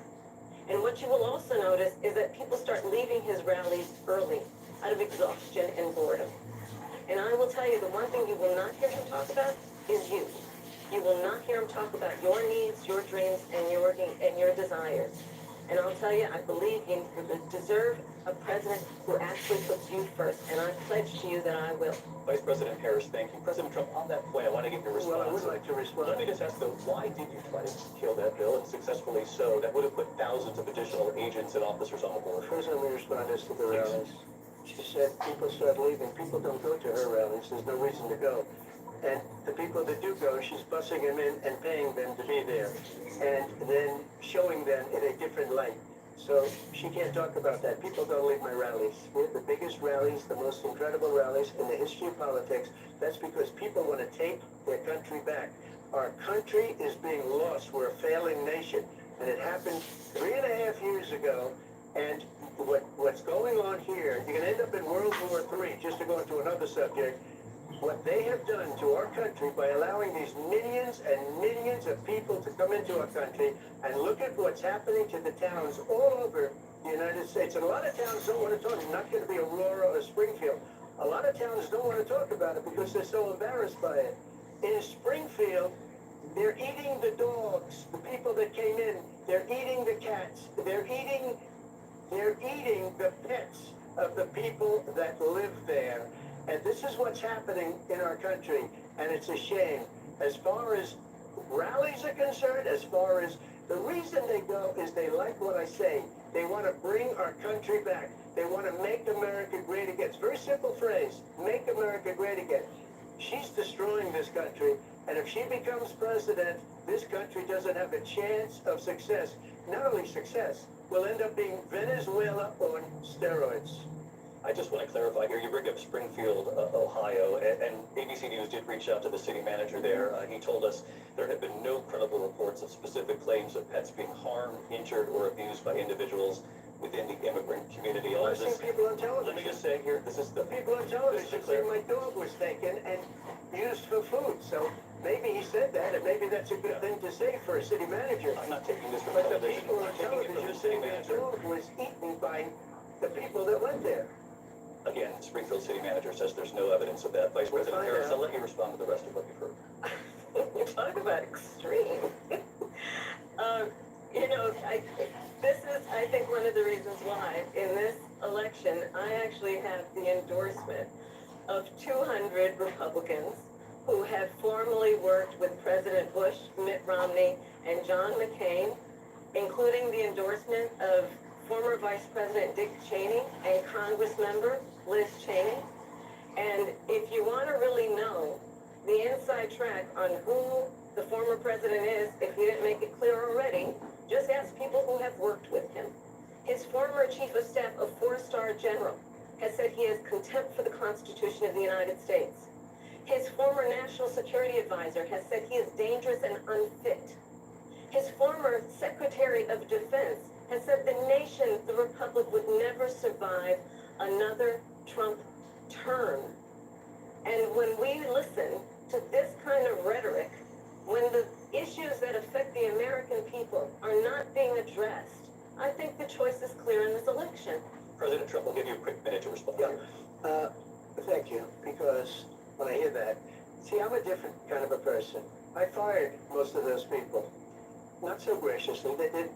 G: And what you will also notice is that people start leaving his rallies early out of exhaustion and boredom. And I will tell you, the one thing you will not hear him talk about is you. You will not hear him talk about your needs, your dreams, and your desires. And I'll tell you, I believe you deserve a president who actually puts you first. And I pledge to you that I will.
H: Vice President Harris, thank you. President Trump, on that point, I want to get your response.
A: Well, I would like to respond.
H: Let me just ask, though, why did you try to kill that bill, and successfully so? That would have put thousands of additional agents and officers on the board.
A: First, let me respond as to the rallies. She said people start leaving. People don't go to her rallies. There's no reason to go. And the people that do go, she's bussing them in and paying them to be there. And then showing them in a different light. So she can't talk about that. People don't leave my rallies. We have the biggest rallies, the most incredible rallies in the history of politics. That's because people want to take their country back. Our country is being lost. We're a failing nation. And it happened 3.5 years ago. And what's going on here, you're going to end up in World War III, just to go into another subject. What they have done to our country by allowing these millions and millions of people to come into our country, and look at what's happening to the towns all over the United States. And a lot of towns don't want to talk. It's not going to be Aurora or Springfield. A lot of towns don't want to talk about it because they're so embarrassed by it. In Springfield, they're eating the dogs, the people that came in. They're eating the cats. They're eating the pets of the people that live there. And this is what's happening in our country, and it's a shame. As far as rallies are concerned, as far as the reason they go is they like what I say. They want to bring our country back. They want to make America great again. It's a very simple phrase, make America great again. she's destroying this country. And if she becomes president, this country doesn't have a chance of success. Not only success, we'll end up being Venezuela on steroids.
H: I just want to clarify here, you bring up Springfield, Ohio, and ABC News did reach out to the city manager there. He told us there have been no credible reports of specific claims of pets being harmed, injured, or abused by individuals within the immigrant community.
A: Well, I've seen people on television.
H: Let me just say here, this is the
A: People on television say my dog was taken and used for food. So maybe he said that, and maybe that's a good thing to say for a city manager.
H: I'm not taking this from
A: But the
H: television.
A: people on
H: I'm taking it from
A: television
H: the city
A: say my
H: manager.
A: dog was eaten by the people that went there.
H: Again, Springfield city manager says there's no evidence of that. Vice
A: We'll
H: President
A: find
H: Harris,
A: out.
H: I'll let you respond to the rest of what you've heard.
G: Talk about extreme. This is, I think, one of the reasons why in this election, I actually have the endorsement of 200 Republicans who have formerly worked with President Bush, Mitt Romney, and John McCain, including the endorsement of former Vice President Dick Cheney and Congress member Liz Cheney. And if you want to really know the inside track on who the former president is, if he didn't make it clear already, just ask people who have worked with him. His former chief of staff, a four-star general, has said he has contempt for the Constitution of the United States. His former national security advisor has said he is dangerous and unfit. His former secretary of defense has said the nation, the republic, would never survive another Trump term. And when we listen to this kind of rhetoric, when the issues that affect the American people are not being addressed, I think the choice is clear in this election.
H: President Trump will give you a quick minute to respond.
A: Yeah. Thank you, because when I hear that, see, I'm a different kind of a person. I fired most of those people. Not so graciously. They did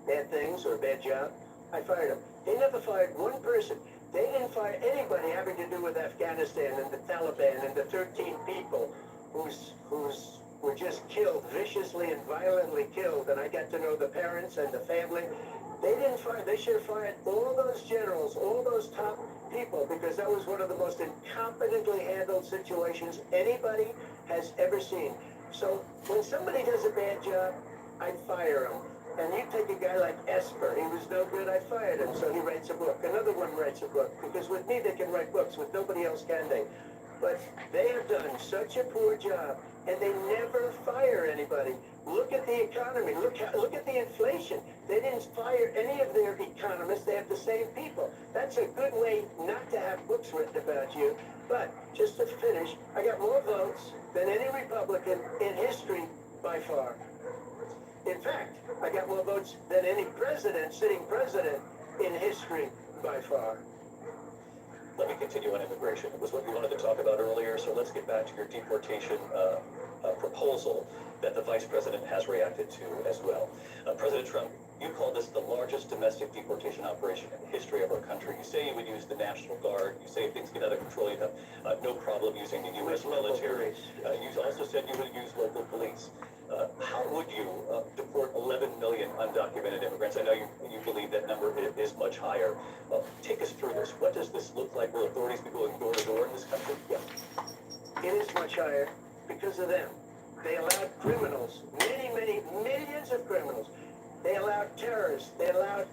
A: bad things or a bad job. I fired them. They never fired one person. They didn't fire anybody having to do with Afghanistan and the Taliban and the 13 people who's were just killed, viciously and violently killed, and I got to know the parents and the family. They didn't fire. They should have fired all those generals, all those top people, because that was one of the most incompetently handled situations anybody has ever seen. So when somebody does a bad job, I'd fire him. And you take a guy like Esper, he was no good, I fired him, so he writes a book. Another one writes a book, because with me they can write books, with nobody else can they? But they have done such a poor job, and they never fire anybody. Look at the economy, look at the inflation. They didn't fire any of their economists, they have the same people. That's a good way not to have books written about you. But, just to finish, I got more votes than any Republican in history by far. In fact, I got more votes than any president, sitting president, in history by far.
H: Let me continue on immigration. It was what you wanted to talk about earlier, so let's get back to your deportation proposal that the vice president has reacted to as well. President Trump, you call this the largest domestic deportation operation in the history of our country. You say you would use the National Guard. You say if things get out of control, you'd have no problem using the U.S. military. You also said you would use local police. How would you deport 11 million undocumented immigrants? I know you believe that number is much higher. Take us through this. What does this look like? Will authorities be going door to door in this country?
A: Yeah. It is much higher because of them. They allowed criminals, many millions of criminals. They allowed terrorists. They allowed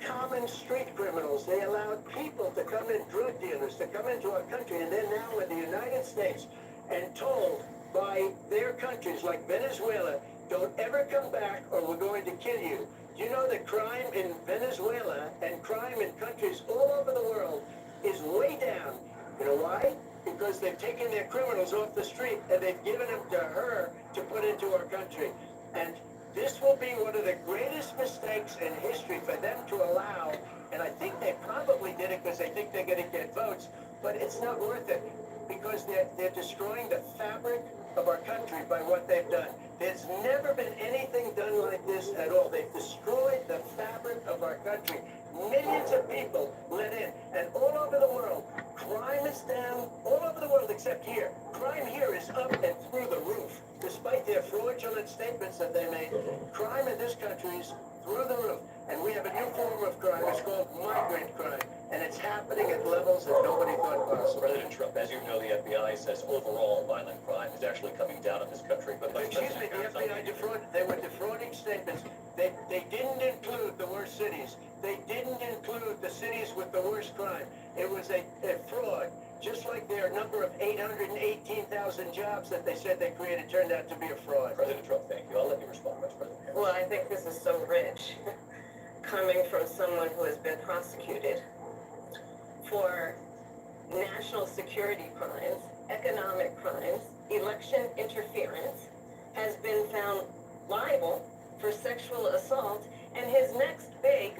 A: common street criminals. They allowed people to come in, drug dealers, to come into our country, and they're now in the United States and told by their countries like Venezuela, don't ever come back or we're going to kill you. Do you know that crime in Venezuela and crime in countries all over the world is way down? You know why? Because they've taken their criminals off the street and they've given them to her to put into our country. And this will be one of the greatest mistakes in history for them to allow. And I think they probably did it because they think they're going to get votes, but it's not worth it because they're destroying the fabric of our country by what they've done. There's never been anything done like this at all. They've destroyed the fabric of our country. Millions of people let in, and all over the world, crime is down, all over the world except here. Crime here is up and through the roof, despite their fraudulent statements that they made. Crime in this country is through the roof. And we have a new form of crime. It's called migrant crime. And it's happening at levels that nobody thought possible.
B: President Trump, as you know, the FBI says overall violent crime is actually coming down in this country. But
A: Excuse me, the FBI defrauded. They were defrauding statements. They didn't include the worst cities. They didn't include the cities with the worst crime. It was a fraud. Just like their number of 818,000 jobs that they said they created turned out to be a fraud.
B: President Trump, thank you. I'll let you respond, Vice President Harris.
G: Well, I think this is so rich, coming from someone who has been prosecuted for national security crimes, economic crimes, election interference, has been found liable for sexual assault, and his next big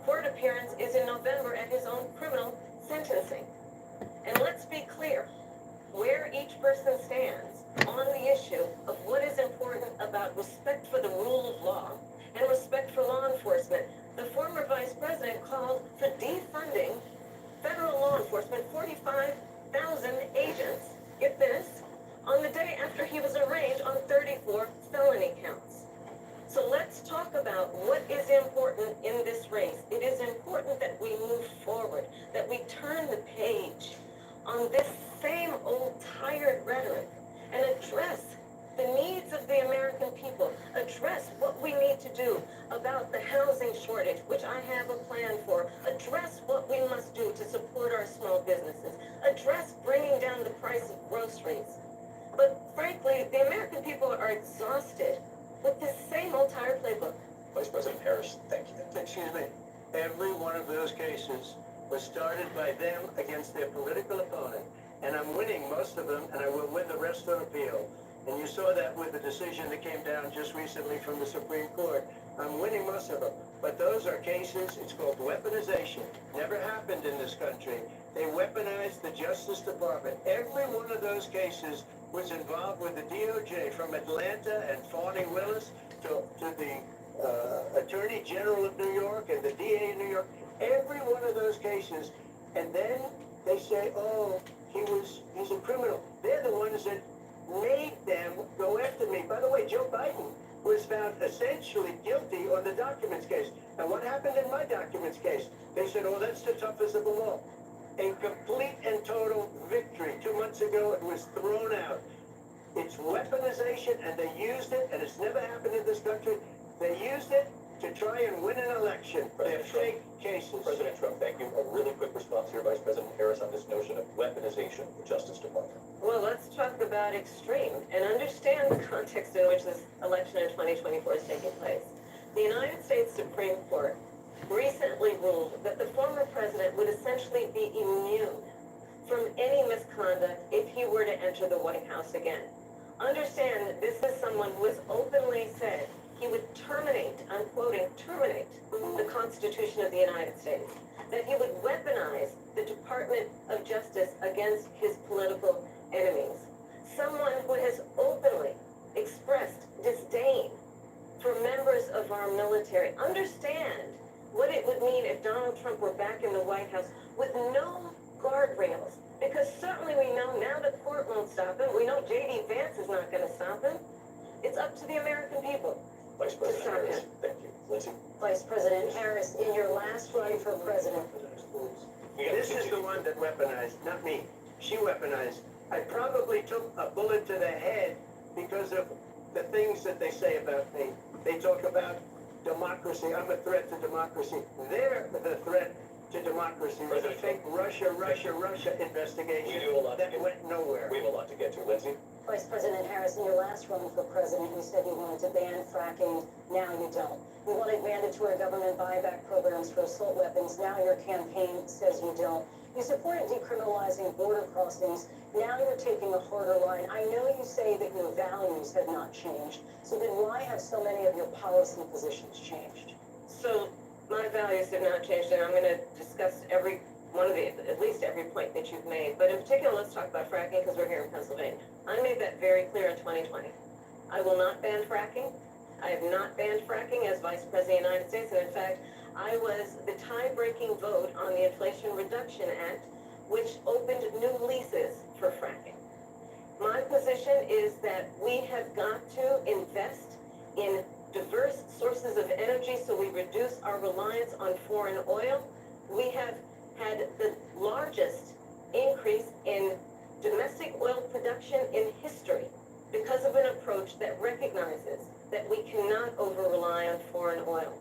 G: court appearance is in November at his own criminal sentencing. And let's be clear where each person stands on the issue of what is important about respect for the rule of law and respect for law enforcement. The former vice president called for defunding federal law enforcement, 45,000 agents, get this, on the day after he was arraigned on 34 felony counts. So let's talk about what is important in this race. It is important that we move forward, that we turn the page on this same old tired rhetoric and address the needs of the American people, address what we need to do about the housing shortage, which I have a plan for, address what we must do to support our small businesses, address bringing down the price of groceries. But frankly, the American people are exhausted with this same old tired playbook.
B: Vice President Harris, thank you.
A: Excuse me. Every one of those cases was started by them against their political opponent. And I'm winning most of them, and I will win the rest on appeal. And you saw that with the decision that came down just recently from the Supreme Court. I'm winning most of them. But those are cases, it's called weaponization. Never happened in this country. They weaponized the Justice Department. Every one of those cases was involved with the DOJ, from Atlanta and Fani Willis to the Attorney General of New York and the DA of New York. Every one of those cases. And then they say, oh, he's a criminal. They're the ones that made them go after me. By the way, Joe Biden was found essentially guilty on the documents case. And what happened in my documents case? They said, oh, that's the toughest of them all. A complete and total victory. 2 months ago, it was thrown out. It's weaponization, and they used it, and it's never happened in this country. They used it to try and win an election. They're fake cases.
B: President Trump, thank you. A really quick response here, Vice President Harris, on this notion of weaponization of the Justice Department.
G: Well, let's talk about extreme and understand the context in which this election in 2024 is taking place. The United States Supreme Court recently ruled that the former president would essentially be immune from any misconduct if he were to enter the White House again. Understand that this is someone who has openly said he would terminate, I'm quoting, terminate the Constitution of the United States, that he would weaponize the Department of Justice against his political enemies. Someone who has openly expressed disdain for members of our military. Understand what it would mean if Donald Trump were back in the White House with no guardrails. Because certainly we know now the court won't stop him. We know J.D. Vance is not going to stop him. It's up to the American people.
B: Vice President Harris, thank you. Linsey?
C: Vice President Harris, in your last run for president.
A: This is the one that weaponized, not me. She weaponized. I probably took a bullet to the head because of the things that they say about me. They talk about democracy. I'm a threat to democracy. They're the threat to democracy. With a fake Russia investigation that went nowhere.
B: We have a lot to get to. Linsey?
C: Vice President Harris, in your last run for president, you said you wanted to ban fracking. Now you don't. You wanted mandatory government buyback programs for assault weapons. Now your campaign says you don't. You supported decriminalizing border crossings. Now you're taking a harder line. I know you say that your values have not changed. So then why have so many of your policy positions changed?
G: So my values have not changed, and I'm going to discuss every one of the, at least every point that you've made. But in particular, let's talk about fracking because we're here in Pennsylvania. I made that very clear in 2020. I will not ban fracking. I have not banned fracking as Vice President of the United States. And in fact, I was the tie-breaking vote on the Inflation Reduction Act, which opened new leases for fracking. My position is that we have got to invest in diverse sources of energy so we reduce our reliance on foreign oil. We have had the largest increase in domestic oil production in history because of an approach that recognizes that we cannot over-rely on foreign oil.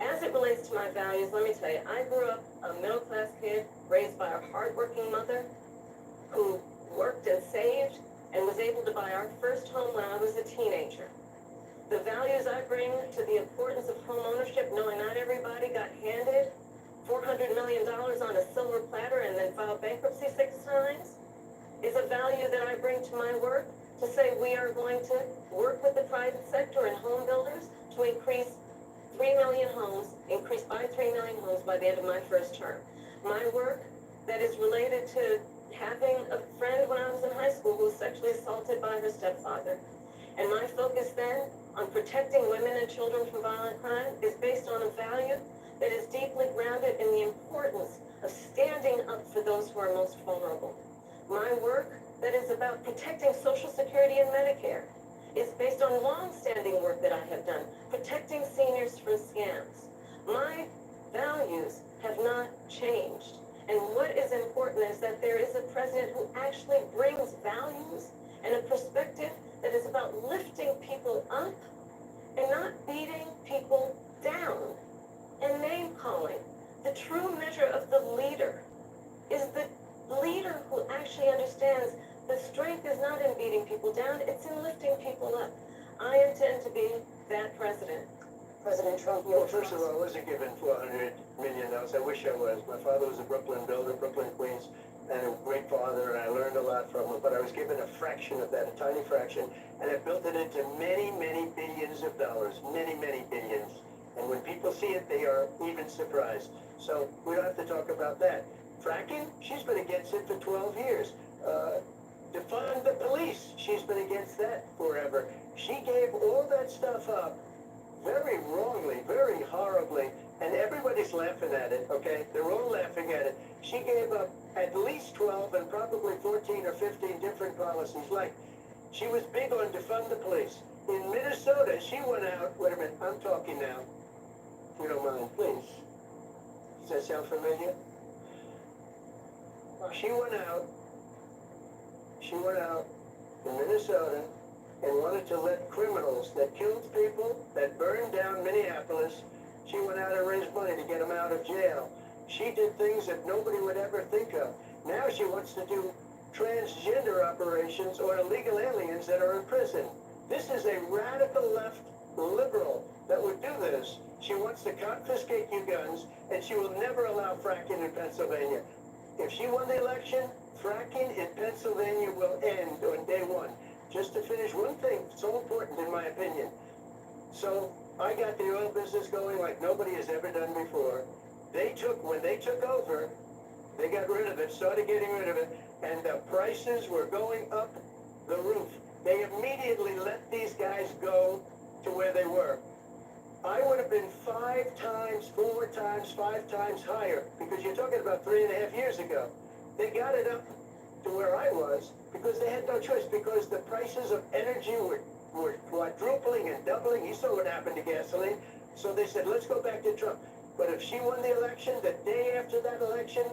G: As it relates to my values, let me tell you, I grew up a middle-class kid raised by a hardworking mother who worked and saved and was able to buy our first home when I was a teenager. The values I bring to the importance of home ownership, knowing not everybody got handed $400 million on a silver platter and then filed bankruptcy 6 times, is a value that I bring to my work, to say we are going to work with the private sector and home builders to increase 3 million homes, increase by 3 million homes by the end of my first term. My work that is related to having a friend when I was in high school who was sexually assaulted by her stepfather. And my focus then on protecting women and children from violent crime is based on a value that is deeply grounded in the importance of standing up for those who are most vulnerable. My work that is about protecting Social Security and Medicare is based on long-standing work that I have done, protecting seniors from scams. My values have not changed. And what is important is that there is a president who actually brings values and a perspective that is about lifting people up and not beating people down and name-calling. The true measure of the leader is the leader who actually understands the strength is not in beating people down, it's in lifting people up. I intend to be that president.
C: President Trump,
A: Well, first of all, I wasn't given $400 million. I wish I was. My father was a Brooklyn builder, Brooklyn, Queens, and a great father, and I learned a lot from him, but I was given a fraction of that, a tiny fraction, and I built it into many, many billions of dollars, many, many billions. And when people see it, they are even surprised. So we don't have to talk about that. Fracking, she's been against it for 12 years. Defund the police, she's been against that forever. She gave all that stuff up very wrongly, very horribly, and everybody's laughing at it, okay? They're all laughing at it. She gave up at least 12 and probably 14 or 15 different policies. Like, she was big on defund the police. In Minnesota, she went out, wait a minute, I'm talking now, if you don't mind, please. Does that sound familiar? She went out in Minnesota and wanted to let criminals that killed people, that burned down Minneapolis, she went out and raised money to get them out of jail. She did things that nobody would ever think of. Now she wants to do transgender operations or illegal aliens that are in prison. This is a radical left liberal that would do this. She wants to confiscate your guns, and she will never allow fracking in Pennsylvania. If she won the election, fracking in Pennsylvania will end on day one. Just to finish one thing, so important in my opinion. So I got the oil business going like nobody has ever done before. When they took over, they got rid of it, started getting rid of it, and the prices were going up the roof. They immediately let these guys go to where they were. I would have been 5 times, 4 times, 5 times higher, because you're talking about 3.5 years ago. They got it up to where I was because they had no choice, because the prices of energy were quadrupling and doubling. You saw what happened to gasoline. So they said, let's go back to Trump. But if she won the election, the day after that election,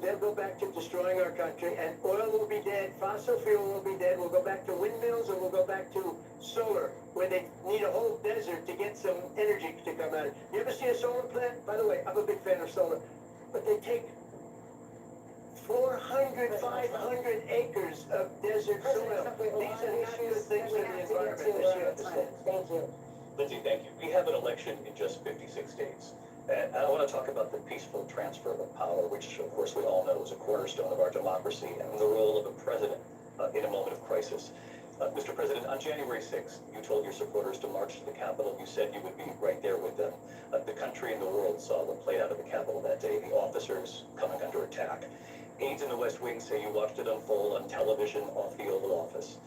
A: they'll go back to destroying our country, and oil will be dead, fossil fuel will be dead, we'll go back to windmills, and we'll go back to solar, where they need a whole desert to get some energy to come out. You ever see a solar plant? By the way, I'm a big fan of solar, but they take 400, 500 acres of desert soil. These are not good things for the environment, as you understand.
C: Thank you.
B: Linsey, thank you. We have an election in just 56 days. And I want to talk about the peaceful transfer of power, which, of course, we all know is a cornerstone of our democracy, and the role of a president in a moment of crisis. Mr. President, on January 6th, you told your supporters to march to the Capitol. You said you would be right there with them. The country and the world saw what played out at the Capitol that day, the officers coming under attack. Aides in the West Wing say you watched it unfold on television off the Oval Office.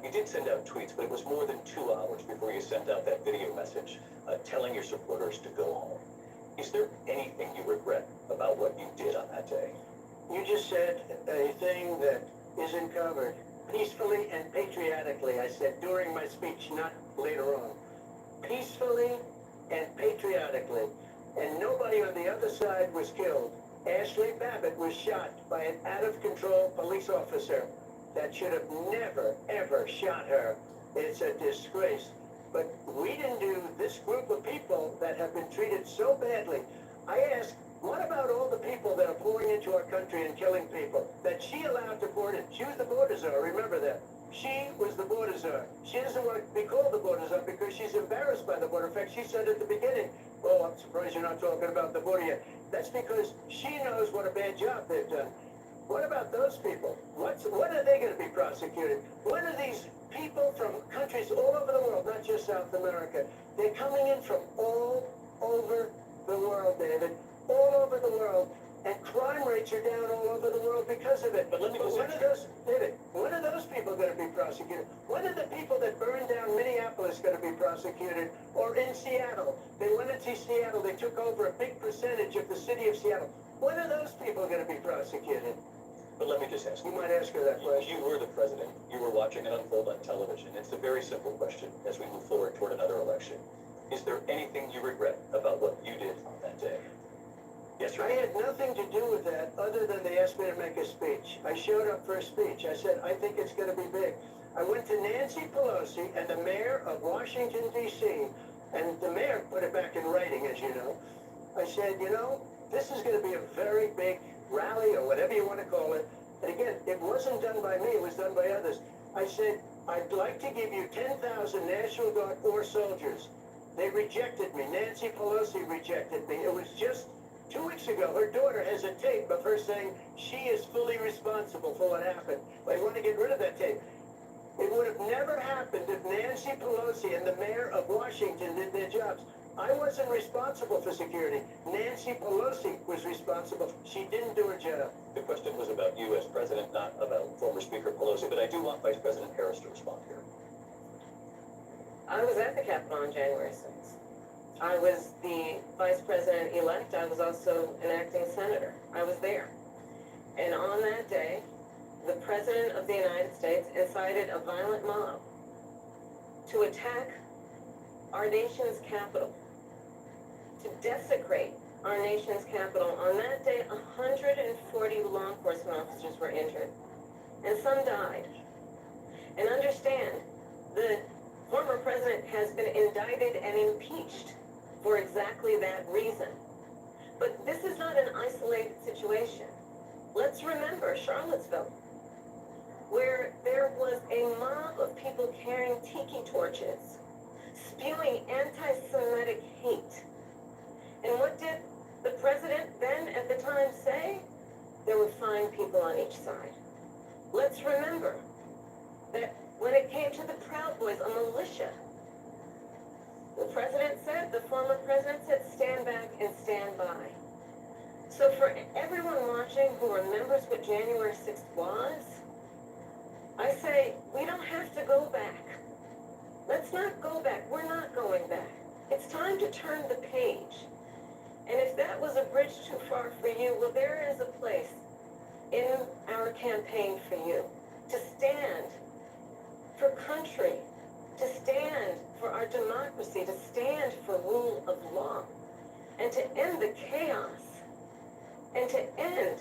B: You did send out tweets, but it was more than 2 hours before you sent out that video message telling your supporters to go home. Is there anything you regret about what you did on that day?
A: You just said a thing that isn't covered. Peacefully and patriotically, I said during my speech, not later on. peacefully and patriotically. And nobody on the other side was killed. Ashley Babbitt was shot by an out-of-control police officer that should have never, ever shot her. It's a disgrace. But we didn't do this group of people that have been treated so badly. I ask, what about all the people that are pouring into our country and killing people that she allowed to pour in? She was the border czar, remember that. She was the border czar. She doesn't want to be called the border czar because she's embarrassed by the border. In fact, she said at the beginning, oh, I'm surprised you're not talking about the border yet. That's because she knows what a bad job they've done. What about those people? When are they going to be prosecuted? When are these people from countries all over the world, not just South America, they're coming in from all over the world, David, all over the world, and crime rates are down all over the world because of it.
H: But let me just
A: when are those, David, when are those people going to be prosecuted? When are the people that burned down Minneapolis going to be prosecuted? Or in Seattle? They went into Seattle, they took over a big percentage of the city of Seattle. When are those people going to be prosecuted?
H: But let me just ask
A: You might ask her that question.
H: You were the president. You were watching it unfold on television. It's a very simple question as we move forward toward another election. Is there anything you regret about what you did on that day? Yes,
A: I had nothing to do with that other than they asked me to make a speech. I showed up for a speech. I said, I think it's going to be big. I went to Nancy Pelosi and the mayor of Washington, D.C., and the mayor put it back in writing, as you know. I said, you know, this is going to be a very big rally or whatever you want to call it. And again, it wasn't done by me. It was done by others. I said, I'd like to give you 10,000 National Guard or soldiers. They rejected me. Nancy Pelosi rejected me. It was just 2 weeks ago. Her daughter has a tape of her saying she is fully responsible for what happened. They want to get rid of that tape. It would have never happened if Nancy Pelosi and the mayor of Washington did their jobs. I wasn't responsible for security. Nancy Pelosi was responsible. She didn't do her job.
H: The question was about you as president, not about former Speaker Pelosi, but I do want Vice President Harris to respond here.
G: I was at the Capitol on January 6th. I was the vice president-elect. I was also an acting senator. I was there. And on that day, the President of the United States incited a violent mob to attack our nation's capital, to desecrate our nation's capital. On that day, 140 law enforcement officers were injured, and some died. And understand, the former president has been indicted and impeached for exactly that reason. But this is not an isolated situation. Let's remember Charlottesville, where there was a mob of people carrying tiki torches, spewing anti-Semitic hate. And what did the president then at the time say? There were fine people on each side. Let's remember that when it came to the Proud Boys, a militia, the president said, the former president said, stand back and stand by. So for everyone watching who remembers what January 6th was, I say, we don't have to go back. Let's not go back. We're not going back. It's time to turn the page. And if that was a bridge too far for you, well, there is a place in our campaign for you to stand for country, to stand for our democracy, to stand for rule of law, and to end the chaos, and to end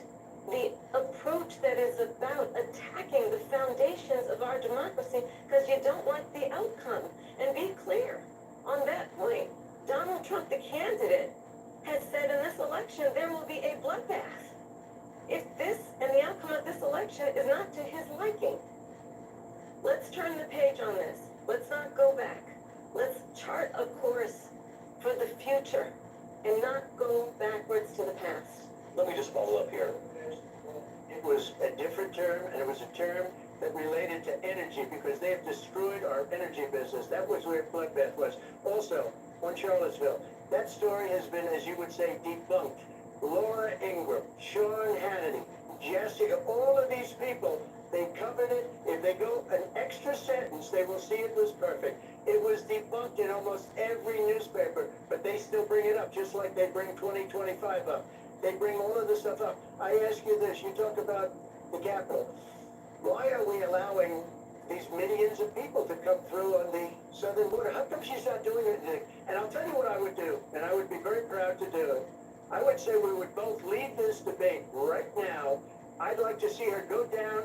G: the approach that is about attacking the foundations of our democracy because you don't like the outcome. And be clear on that point. Donald Trump, the candidate, has said in this election there will be a bloodbath if this and the outcome of this election is not to his liking. Let's turn the page on this. Let's not go back. Let's chart a course for the future and not go backwards to the past.
H: Let me just follow up here.
A: It was a different term, and it was a term that related to energy because they have destroyed our energy business. That was where bloodbath was. Also, on Charlottesville, that story has been, as you would say, debunked. Laura Ingraham, Sean Hannity, Jessica, all of these people, they covered it. If they go an extra sentence, they will see it was perfect. It was debunked in almost every newspaper, but they still bring it up, just like they bring 2025 up. They bring all of this stuff up. I ask you this, you talk about the Capitol. Why are we allowing the these millions of people to come through on the southern border. How come she's not doing anything? And I'll tell you what I would do, and I would be very proud to do it. I would say we would both lead this debate right now. I'd like to see her go down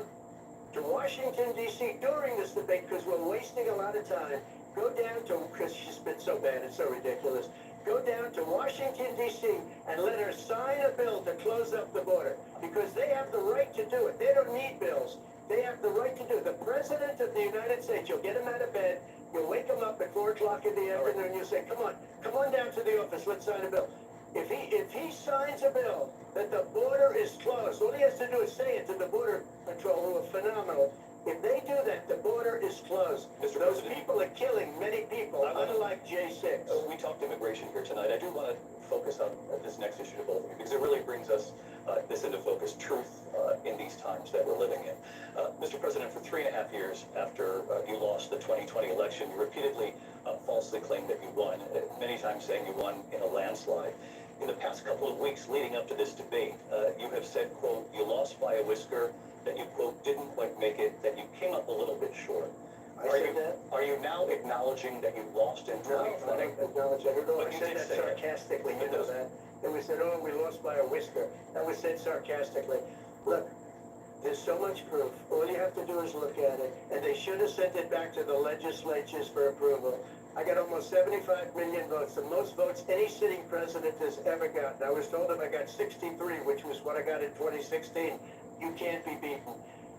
A: to Washington, D.C. during this debate, because we're wasting a lot of time. Go down to, because she's been so bad, it's so ridiculous. Go down to Washington, D.C. and let her sign a bill to close up the border, because they have the right to do it. They don't need bills. They have the right to do it. The President of the United States, you'll get him out of bed, you'll wake him up at 4 o'clock in the afternoon, you'll say, come on down to the office, let's sign a bill. If he signs a bill that the border is closed, all he has to do is say it to the Border Patrol, who are phenomenal. If they do that, the border is closed.
H: Mr.
A: Those
H: President,
A: people are killing many people, unlike J6.
H: we talked immigration here tonight. I do want to focus on this next issue to both of you, because it really brings us this into focus, truth in these times that we're living in. Mr. President, for 3.5 years after you lost the 2020 election, you repeatedly falsely claimed that you won, many times saying you won in a landslide. In the past couple of weeks leading up to this debate, you have said, quote, you lost by a whisker, that you, quote, didn't quite make it, that you came up a little bit short. Are you now acknowledging that you lost in 2020?
A: No, I don't acknowledge that at all.
H: But
A: I
H: you
A: said
H: did
A: that
H: say it.
A: sarcastically, you know that. It was said, oh, we lost by a whisker. That was said sarcastically. Look, there's so much proof. All you have to do is look at it. And they should have sent it back to the legislatures for approval. I got almost 75 million votes, the most votes any sitting president has ever gotten. I was told if I got 63, which was what I got in 2016, you can't be beaten.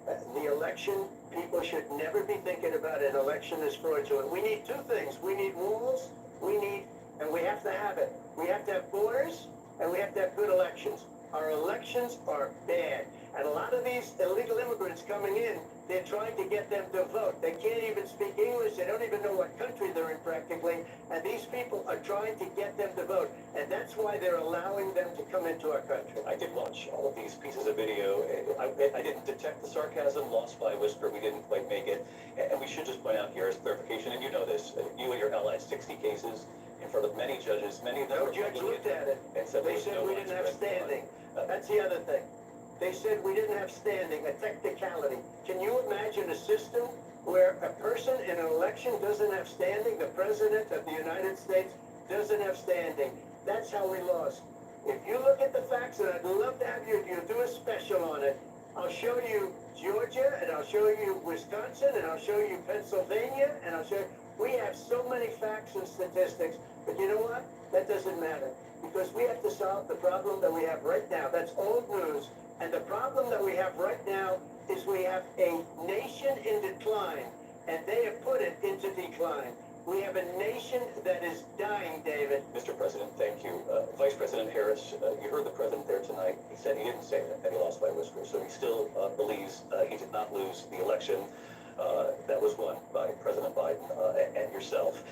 A: The election, people should never be thinking about an election as fraudulent. We need two things. We need walls, and we have to have it. We have to have borders, and we have to have good elections. Our elections are bad. And a lot of these illegal immigrants coming in, they're trying to get them to vote. They can't even speak English. They don't even know what country they're in practically. And these people are trying to get them to vote. And that's why they're allowing them to come into our country.
H: I did watch all of these pieces of video. I didn't detect the sarcasm, lost by a whisper, we didn't quite make it. And we should just point out here as clarification, and you know this, you and your allies, 60 cases in front of many judges, many of them
A: No judge looked at it.
H: and said
A: They said we didn't have standing. That's the other thing. They said we didn't have standing, a technicality. Can you imagine a system where a person in an election doesn't have standing? The President of the United States doesn't have standing. That's how we lost. If you look at the facts, and I'd love to have you do a special on it, I'll show you Georgia, and I'll show you Wisconsin, and I'll show you Pennsylvania, and I'll show you... We have so many facts and statistics, but you know what? That doesn't matter, because we have to solve the problem that we have right now. That's old news. And the problem that we have right now is we have a nation in decline, and they have put it into decline. We have a nation that is dying, David.
H: Mr. President, thank you. Vice President Harris, you heard the President there tonight. He said he didn't say that he lost by a whisker, so he still believes he did not lose the election that was won by President Biden and yourself.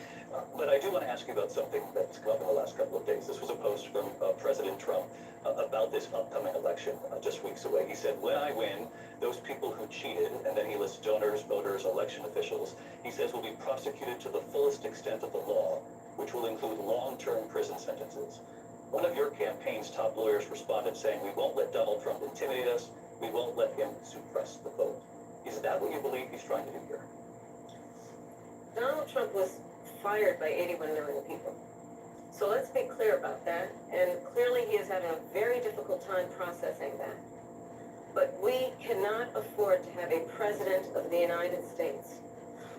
H: But I do want to ask you about something that's come up in the last couple of days. This was a post from President Trump about this upcoming election just weeks away. He said, when I win, those people who cheated, and then he lists donors, voters, election officials, he says will be prosecuted to the fullest extent of the law, which will include long-term prison sentences. One of your campaign's top lawyers responded saying, we won't let Donald Trump intimidate us, we won't let him suppress the vote. Is that what you believe he's trying to do here?
G: Donald Trump was fired by 81 million people. So let's be clear about that. And clearly he is having a very difficult time processing that. But we cannot afford to have a president of the United States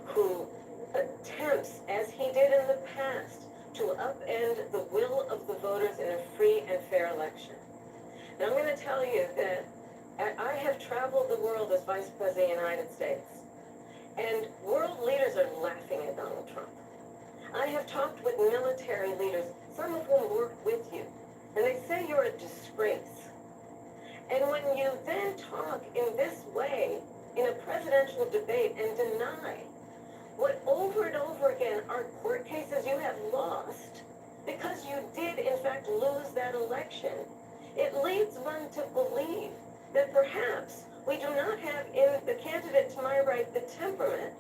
G: who attempts, as he did in the past, to upend the will of the voters in a free and fair election. And I'm going to tell you that I have traveled the world as Vice President of the United States, and world leaders are laughing at Donald Trump. I have talked with military leaders, some of whom worked with you, and they say you're a disgrace. And when you then talk in this way in a presidential debate and deny what over and over again are court cases you have lost because you did in fact lose that election, it leads one to believe that perhaps we do not have in the candidate to my right the temperament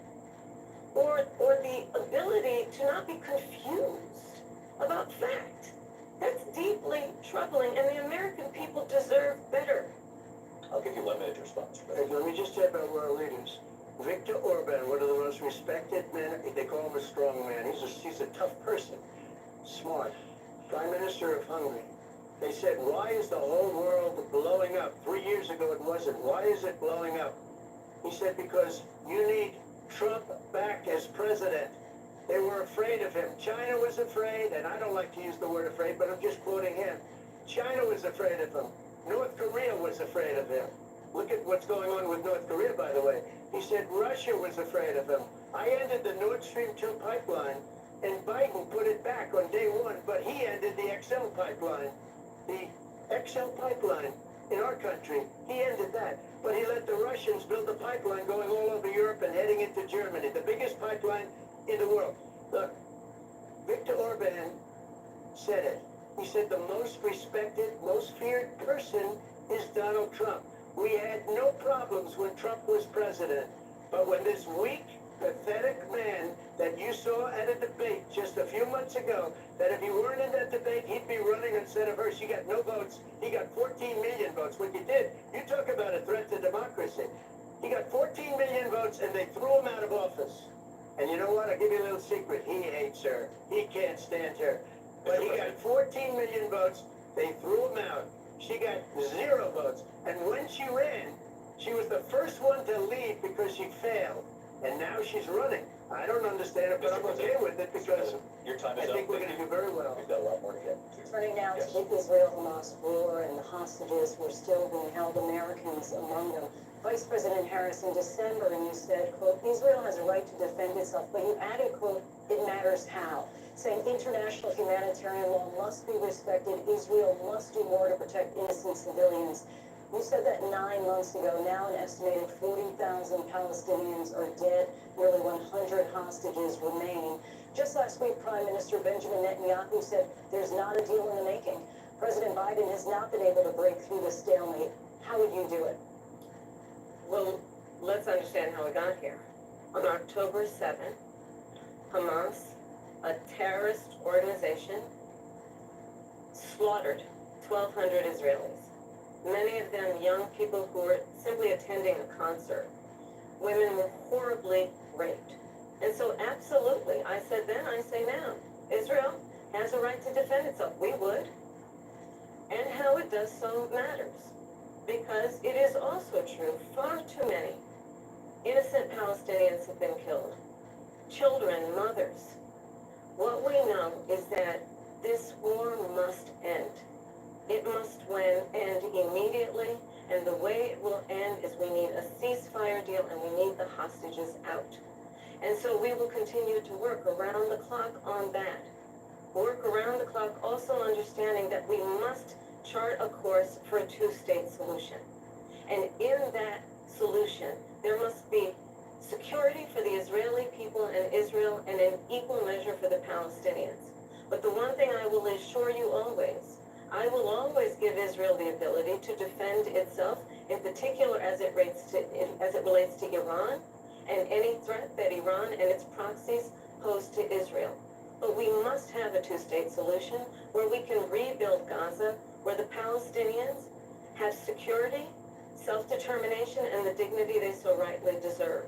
G: or the ability to not be confused about fact. That's deeply troubling, and the American people deserve better.
H: I'll give you 1 minute to respond.
A: Let me just say about world leaders. Viktor Orban, one of respected man. They call him a strong man. He's a tough person, smart. Prime Minister of Hungary. They said, why is the whole world blowing up? 3 years ago it wasn't. Why is it blowing up? He said, because you need Trump back as president. They were afraid of him. China was afraid, and I don't like to use the word afraid, but I'm just quoting him. China was afraid of him. North Korea was afraid of him. Look at what's going on with North Korea, by the way. He said Russia was afraid of him. I ended the Nord Stream 2 pipeline, and Biden put it back on day one, but he ended the XL pipeline. The XL pipeline in our country, he ended that. But he let the Russians build a pipeline going all over Europe and heading into Germany, the biggest pipeline in the world. Look, Viktor Orban said it. He said the most respected, most feared person is Donald Trump. We had no problems when Trump was president. But when this weak, pathetic man that you saw at a debate just a few months ago, that if he weren't in that debate, he'd be running instead of her. She got no votes. He got 14 million votes. What you did, you talk about a threat to democracy. He got 14 million votes, and they threw him out of office. And you know what? I'll give you a little secret. He hates her. He can't stand her. But he got 14 million votes. They threw him out. She got 0 votes. And when she ran, she was the first one to leave because she failed. And now she's running. I don't understand it, but I'm okay with it because
H: Your time
A: I
H: is
A: think
H: up.
A: we're going to do very well.
H: We've got a lot more to get.
C: Turning now
H: Yes.
C: to the Israel-Hamas war and the hostages who are still being held, Americans among them. Vice President Harris, in December, and you said, quote, Israel has a right to defend itself, but you added, quote, it matters how, saying international humanitarian law must be respected. Israel must do more to protect innocent civilians. You said that 9 months ago. Now an estimated 40,000 Palestinians are dead. Nearly 100 hostages remain. Just last week, Prime Minister Benjamin Netanyahu said there's not a deal in the making. President Biden has not been able to break through the stalemate. How would you do it?
G: Well, let's understand how we got here. On October 7th, Hamas, a terrorist organization, slaughtered 1,200 Israelis. Many of them young people who were simply attending a concert. Women were horribly raped. And so absolutely, I said then, I say now, Israel has a right to defend itself. We would. And how it does so matters. Because it is also true, far too many innocent Palestinians have been killed. Children, mothers. What we know is that this war must end. It must end immediately, and the way it will end is we need a ceasefire deal and we need the hostages out. And so we will continue to work around the clock on that. Work around the clock, also understanding that we must chart a course for a two-state solution. And in that solution, there must be security for the Israeli people and Israel and an equal measure for the Palestinians. But the one thing I will assure you always, I will always give Israel the ability to defend itself, in particular as it relates to Iran and any threat that Iran and its proxies pose to Israel. But we must have a two-state solution where we can rebuild Gaza, where the Palestinians have security, self-determination, and the dignity they so rightly deserve.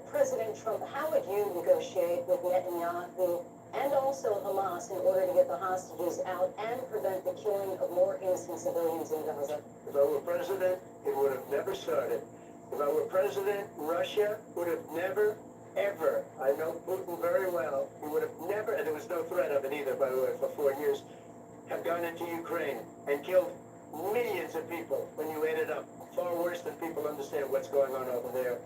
C: President Trump, how would you negotiate with Netanyahu and also Hamas in order to get the hostages out and prevent the killing of more innocent civilians in Gaza?
A: If I were president, it would have never started. If I were president, Russia would have never, ever, I know Putin very well, he would have never, and there was no threat of it either, by the way, for 4 years, have gone into Ukraine and killed millions of people when you add it up. Far worse than people understand what's going on over there.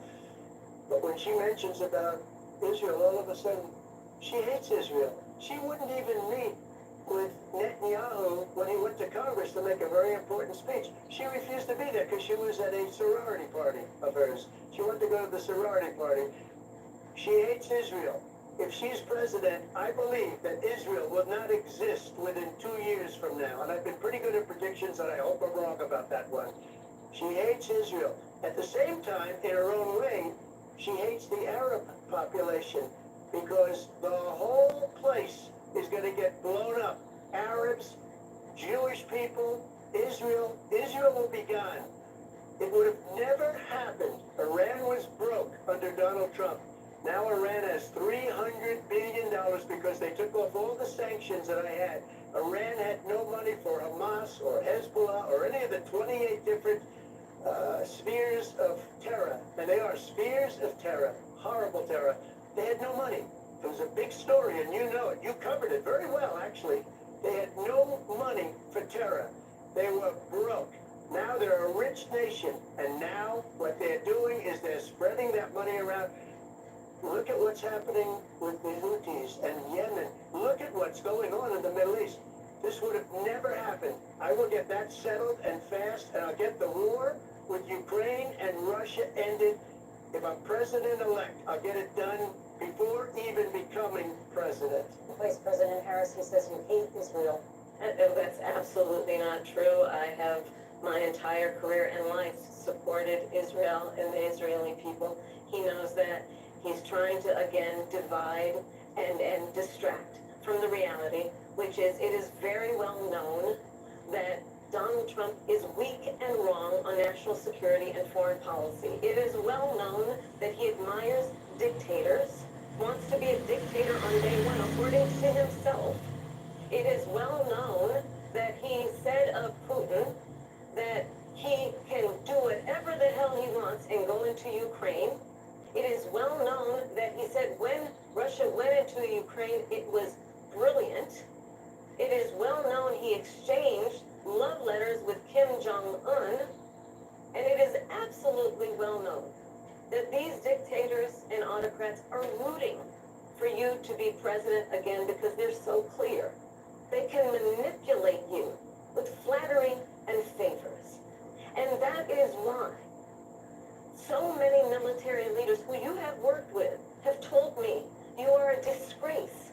A: But when she mentions about Israel, all of a sudden, she hates Israel. She wouldn't even meet with Netanyahu when he went to Congress to make a very important speech. She refused to be there because she was at a sorority party of hers. She wanted to go to the sorority party. She hates Israel. If she's president, I believe that Israel will not exist within 2 years from now. And I've been pretty good at predictions, and I hope I'm wrong about that one. She hates Israel. At the same time, in her own way, she hates the Arab population because the whole place is going to get blown up. Arabs, Jewish people, Israel will be gone. It would have never happened. Iran was broke under Donald Trump. Now Iran has $300 billion because they took off all the sanctions that I had. Iran had no money for Hamas or Hezbollah or any of the 28 different spheres of terror. And they are spheres of terror, horrible terror. They had no money. It was a big story, and you know it. You covered it very well, actually. They had no money for terror. They were broke. Now they're a rich nation, and now what they're doing is they're spreading that money around. Look at what's happening with the Houthis and Yemen. Look at what's going on in the Middle East. This would have never happened. I will get that settled and fast, and I'll get the war with Ukraine and Russia ended. If I'm president-elect, I'll get it done before even becoming president.
C: Vice President Harris, he says you hate Israel.
G: That's absolutely not true. I have my entire career and life supported Israel and the Israeli people. He knows that. He's trying to, again, divide and distract from the reality, which is it is very well known that Donald Trump is weak and wrong on national security and foreign policy. It is well known that he admires dictators, wants to be a dictator on day one, according to himself. It is well known that he said of Putin that he can do whatever the hell he wants and go into Ukraine. It is well known that he said when Russia went into Ukraine, it was brilliant. It is well known he exchanged love letters with Kim Jong-un. And it is absolutely well known that these dictators and autocrats are rooting for you to be president again because they're so clear. They can manipulate you with flattery and favors. And that is why so many military leaders who you have worked with have told me you are a disgrace.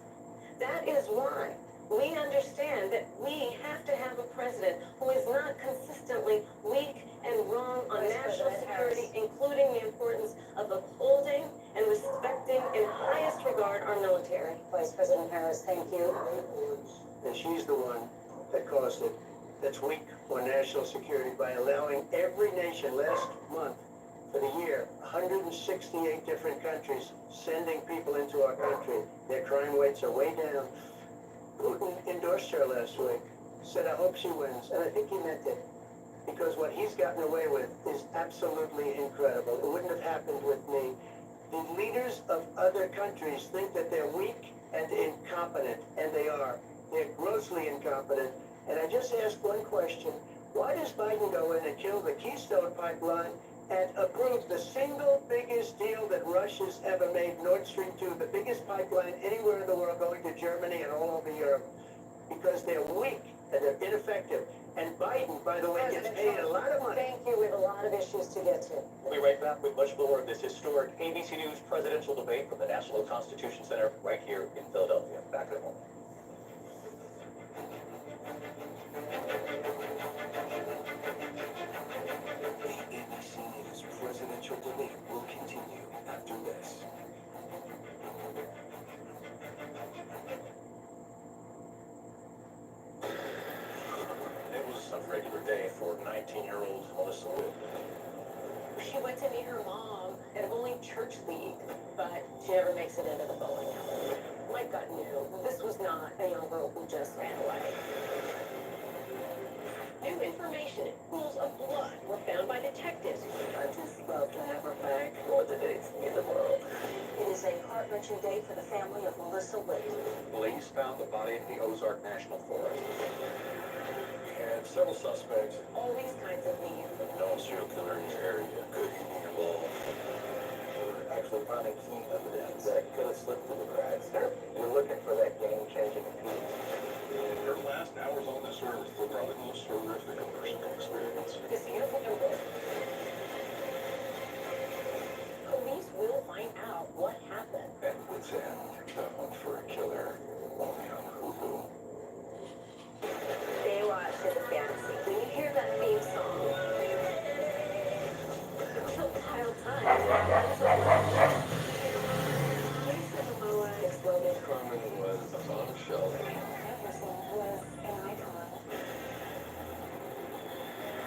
G: That is why we understand that we have to have a president who is not consistently weak and wrong on national security, including the importance of upholding and respecting in highest regard our military.
C: Vice President Harris, thank you.
A: And she's the one that caused it. That's weak on national security by allowing every nation last month for the year, 168 different countries sending people into our country. Their crime rates are way down. Putin endorsed her last week, said, I hope she wins. And I think he meant it. Because what he's gotten away with is absolutely incredible. It wouldn't have happened with me. The leaders of other countries think that they're weak and incompetent, and they are. They're grossly incompetent. And I just asked one question. Why does Biden go in and kill the Keystone Pipeline and approve the single biggest deal that Russia's ever made, Nord Stream 2, the biggest pipeline anywhere in the world going to Germany and all over Europe? Because they're weak and they're ineffective. And Biden, by the way, gets paid a lot of money.
C: Thank you. We have a lot of issues to get to.
B: We'll be right back with much more of this historic ABC News presidential debate from the National Constitution Center right here in Philadelphia. Back in a moment.
D: The ABC News presidential debate will continue after this.
H: It was a regular day for 19-year-old Melissa Wood.
G: She went to meet her mom at bowling church league, but she never makes it into the bowling alley. Mike got knew this was not a young girl who just ran away. New information, pools of blood were found by detectives. I just love to have her back more than anything in the world.
C: It is a heart-wrenching day for the family of Melissa Witt.
H: Police found the body in the Ozark National Forest. And several suspects.
G: All these kinds of needs.
H: No serial killer in your area could be involved. We're actually finding key evidence that could have slipped through the cracks. We're looking for that game-changing piece. Her last hours on this earth were probably the most horrific of her experience.
G: This beautiful girl. Police will find out what happened.
D: At wit's end, the hunt for a killer, only on Hulu.
G: Baywatch is a fantasy. When you hear that theme song, until Kyle time. Exploded.
H: Carmen was a bombshell.
C: Jefferson was an icon.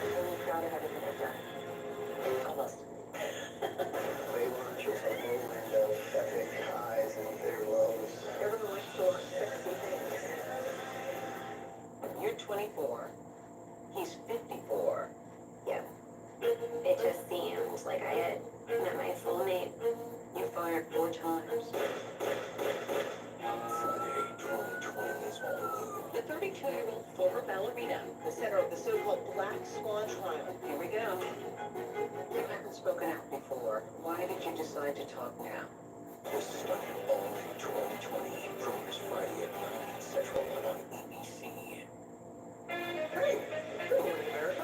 G: I'm proud of everything I've done.
C: lives.
D: Friday, 2020 is all new.
I: The 32-year-old former ballerina, the center of the so-called Black Swan trial. Here we go. You haven't spoken out before. Why did you decide to talk now?
D: This is all new 2020. Premieres Friday at 9 Central on ABC.
F: Hey, good morning, America.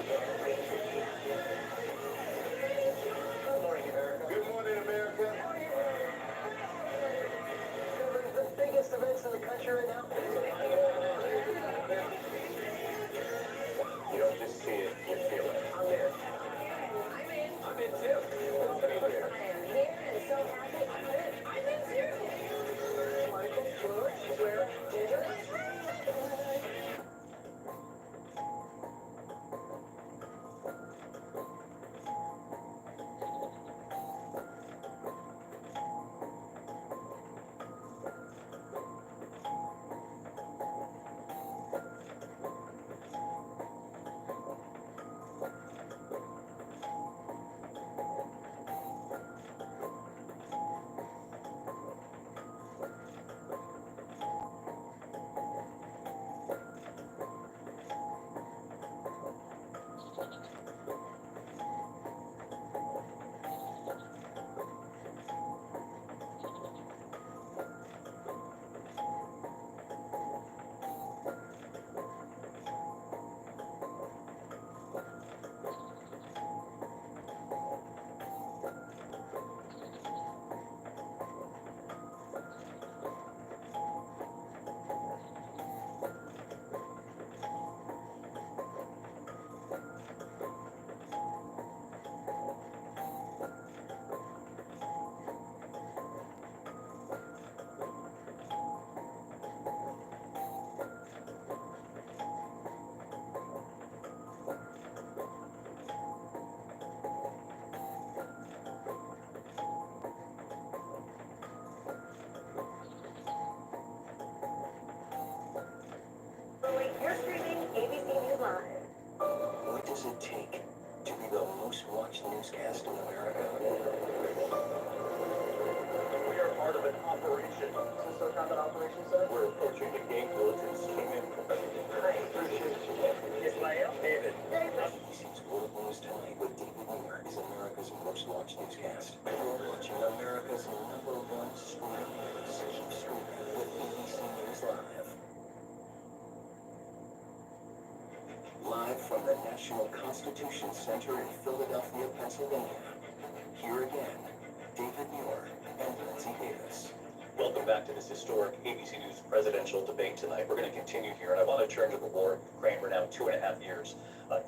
F: Good morning, America.
A: Good morning, America.
F: Covering the biggest events in the country right now.
H: You don't just see it, you feel it.
F: I'm in.
H: I'm in too.
C: I am here and so happy. I'm in too.
F: Michael, George, Sarah, Ginger.
C: You're streaming ABC News Live.
D: What does it take to be the most watched newscast in America?
H: We are part of an operation.
F: Is this some kind of operation, sir?
H: We're approaching the gate. Militants came in from
F: I appreciate you.
H: Ismael, David.
D: ABC's World News Tonight with David Muir is America's most watched newscast. You're watching America's #1 streaming news. Keep streaming with ABC News Live. Live from the National Constitution Center in Philadelphia, Pennsylvania. Here again, David Muir and Linsey Davis.
B: Welcome back to this historic ABC News presidential debate tonight. We're going to continue here, and I want to turn to the war in Ukraine. We're now 2.5 years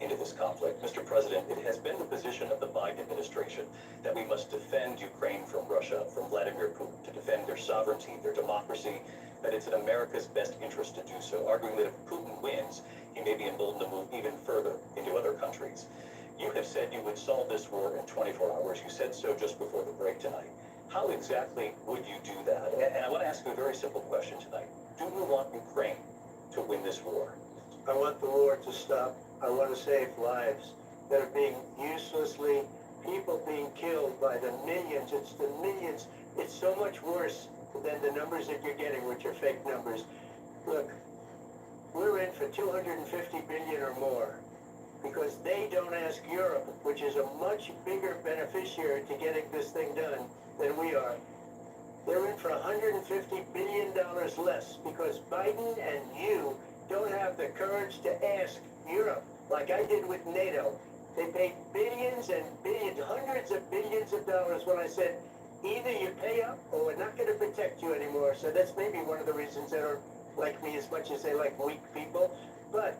B: into this conflict. Mr. President, it has been the position of the Biden administration that we must defend Ukraine from Russia, from Vladimir Putin, to defend their sovereignty, their democracy, that it's in America's best interest to do so, arguing that if Putin wins, he may be emboldened to move even further into other countries. You have said you would solve this war in 24 hours. You said so just before the break tonight. How exactly would you do that? And I want to ask you a very simple question tonight. Do you want Ukraine to win this war?
A: I want the war to stop. I want to save lives that are being uselessly, people being killed by the millions. It's the millions. It's so much worse than the numbers that you're getting, which are fake numbers. Look, we're in for 250 billion or more because they don't ask Europe, which is a much bigger beneficiary to getting this thing done than we are. They're in for $150 billion less because Biden and you don't have the courage to ask Europe, like I did with NATO. They paid billions and billions, hundreds of billions of dollars when I said, either you pay up or we're not going to protect you anymore. So that's maybe one of the reasons they don't like me as much as they like weak people. But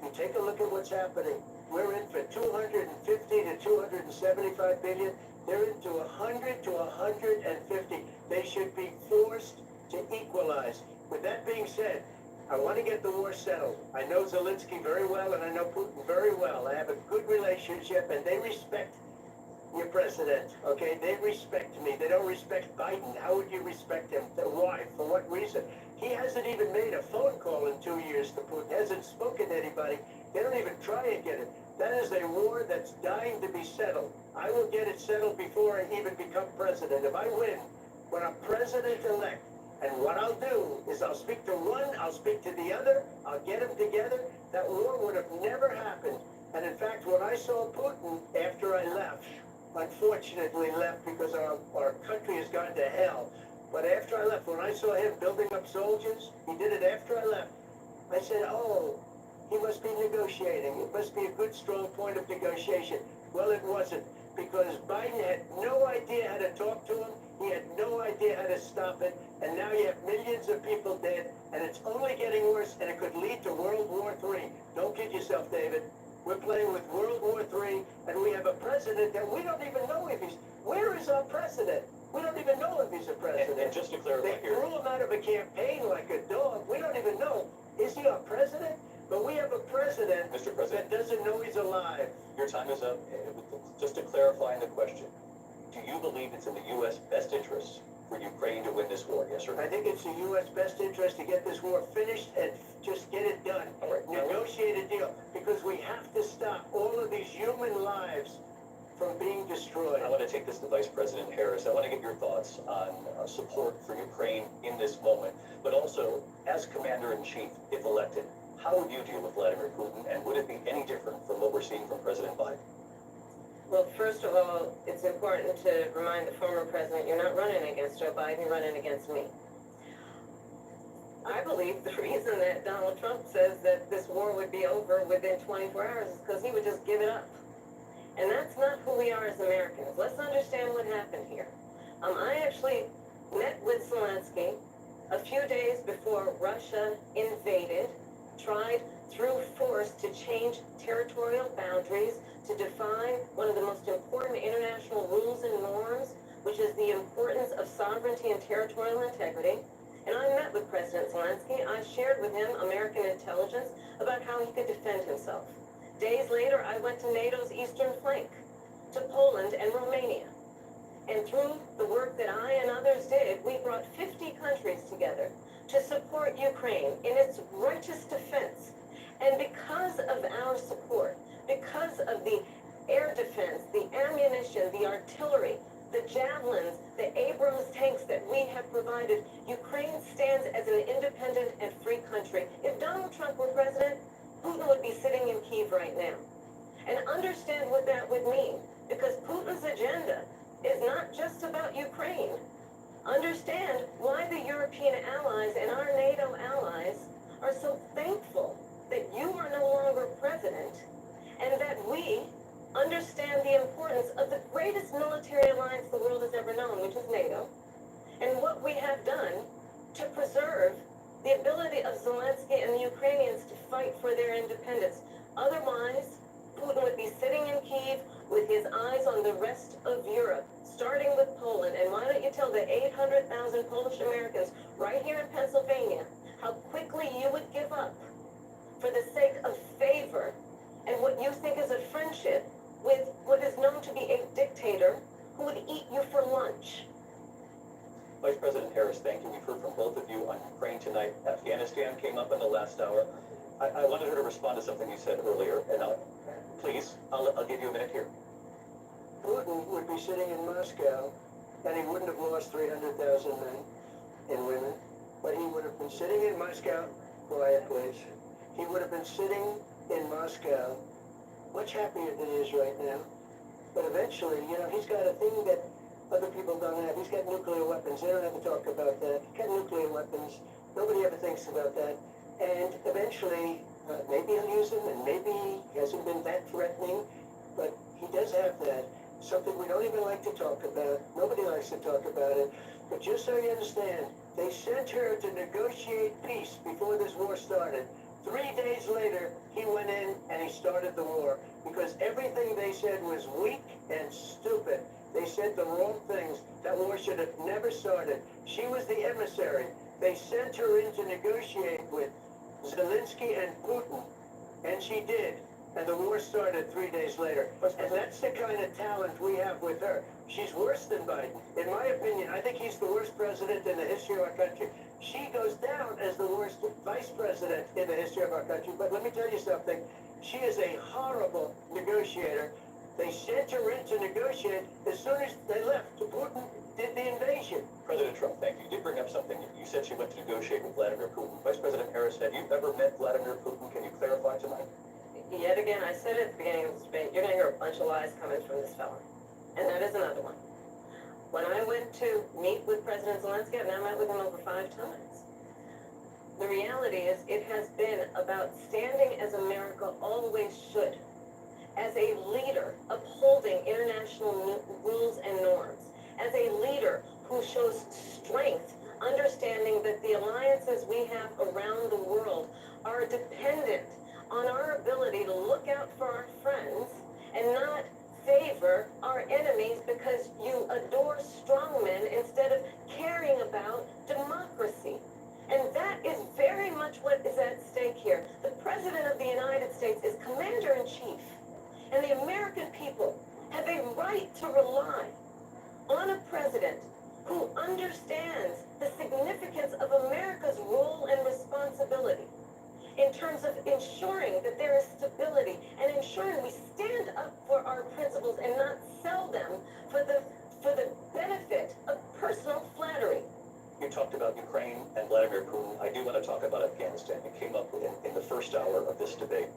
A: you take a look at what's happening. We're in for 250 to 275 billion. They're into 100 to 150. They should be forced to equalize. With that being said, I want to get the war settled. I know Zelensky very well, and I know Putin very well. I have a good relationship, and they respect your president, okay? They respect me. They don't respect Biden. How would you respect him? Why? For what reason? He hasn't even made a phone call in 2 years to Putin. Hasn't spoken to anybody. They don't even try and get it. That is a war that's dying to be settled. I will get it settled before I even become president. If I win, when I'm president-elect. And what I'll do is I'll speak to one, I'll speak to the other, I'll get them together. That war would have never happened. And in fact, when I saw Putin after I left, unfortunately left because our country has gone to hell. But after I left, when I saw him building up soldiers, he did it after I left. I said, oh, he must be negotiating. It must be a good, strong point of negotiation. Well, it wasn't, because Biden had no idea how to talk to him. He had no idea how to stop it. And now you have millions of people dead, and it's only getting worse, and it could lead to World War III. Don't kid yourself, David. We're playing with World War III, and we have a president that we don't even know if he's... Where is our president? We don't even know if he's a president.
H: And just to clarify
A: They
H: here,
A: threw him out of a campaign like a dog. We don't even know. Is he our president? But we have a president,
H: Mr. President,
A: that doesn't know he's alive.
H: your time is up. Just to clarify in the question, do you believe it's in the U.S. best interest for Ukraine to win this war, yes or no?
A: I think it's the U.S. best interest to get this war finished and just get it done.
H: All right.
A: Negotiate a deal, because we have to stop all of these human lives from being destroyed.
H: I want to take this to Vice President Harris. I want to get your thoughts on support for Ukraine in this moment, but also as Commander-in-Chief, if elected, how would you deal with Vladimir Putin, and would it be any different from what we're seeing from President Biden?
G: Well, first of all, it's important to remind the former president you're not running against Joe Biden, you're running against me. I believe the reason that Donald Trump says that this war would be over within 24 hours is because he would just give it up. And that's not who we are as Americans. Let's understand what happened here. I actually met with Zelensky a few days before Russia invaded, tried through force to change territorial boundaries, to define one of the most important international rules and norms, which is the importance of sovereignty and territorial integrity. And I met with President Zelensky. I shared with him American intelligence about how he could defend himself. Days later, I went to NATO's eastern flank, to Poland and Romania. And through the work that I and others did, we brought 50 countries together to support Ukraine in its righteous defense. And because of our support, because of the air defense, the ammunition, the artillery, the javelins, the Abrams tanks that we have provided, Ukraine stands as an independent and free country. If Donald Trump were president, Putin would be sitting in Kyiv right now. And understand what that would mean, because Putin's agenda is not just about Ukraine. Understand why the European allies and our NATO allies are so thankful that you are no longer president, and that we understand the importance of the greatest military alliance the world has ever known, which is NATO, and what we have done to preserve the ability of Zelensky and the Ukrainians to fight for their independence. Otherwise, Putin would be sitting in Kyiv with his eyes on the rest of Europe, starting with Poland. And why don't you tell the 800,000 Polish Americans right here in Pennsylvania how quickly you would give up for the sake of favor and what you think is a friendship with what is known to be a dictator who would eat you for lunch.
H: Vice President Harris, thank you. We've heard from both of you on Ukraine tonight. Afghanistan came up in the last hour. I wanted her to respond to something you said earlier, and please, I'll give you a minute here.
A: Putin would be sitting in Moscow, and he wouldn't have lost 300,000 men and women, but he would have been sitting in Moscow, quiet please, he would have been sitting in Moscow much happier than he is right now. But eventually, he's got a thing that other people don't have. He's got nuclear weapons. They don't have to talk about that. He's got nuclear weapons. Nobody ever thinks about that. And eventually, maybe he'll use them, and maybe he hasn't been that threatening, but he does have that. Something we don't even like to talk about. Nobody likes to talk about it. But just so you understand, they sent her to negotiate peace before this war started. 3 days later, he went in and he started the war, because everything they said was weak and stupid. They said the wrong things. That war should have never started. She was the emissary. They sent her in to negotiate with Zelensky and Putin, and she did. And the war started 3 days later. And that's the kind of talent we have with her. She's worse than Biden. In my opinion, I think he's the worst president in the history of our country. She goes down as the worst vice president in the history of our country. But let me tell you something. She is a horrible negotiator. They sent her in to negotiate as soon as they left. Putin did the invasion.
B: President Trump, thank you. You did bring up something. You said she went to negotiate with Vladimir Putin. Vice President Harris, have you ever met Vladimir Putin? Can you clarify tonight?
G: Yet again, I said at the beginning of this debate, you're going to hear a bunch of lies coming from this fella. And that is another one. When I went to meet with President Zelensky, I've now met with him over 5 times. The reality is it has been about standing as America always should, as a leader upholding international rules and norms, as a leader who shows strength, understanding that the alliances we have around the world are dependent on our ability to look out for our friends and not favor our enemies because you adore strongmen instead of caring about democracy. And that is very much what is at stake here. The President of the United States is Commander-in-Chief, and the American people have a right to rely on a president who understands the significance of America's role and responsibility in terms of ensuring that there is stability and ensuring we stand up for our principles and not sell them for the benefit of personal flattery.
B: You talked about Ukraine and Vladimir Putin. I do want to talk about Afghanistan. It came up in the first hour of this debate.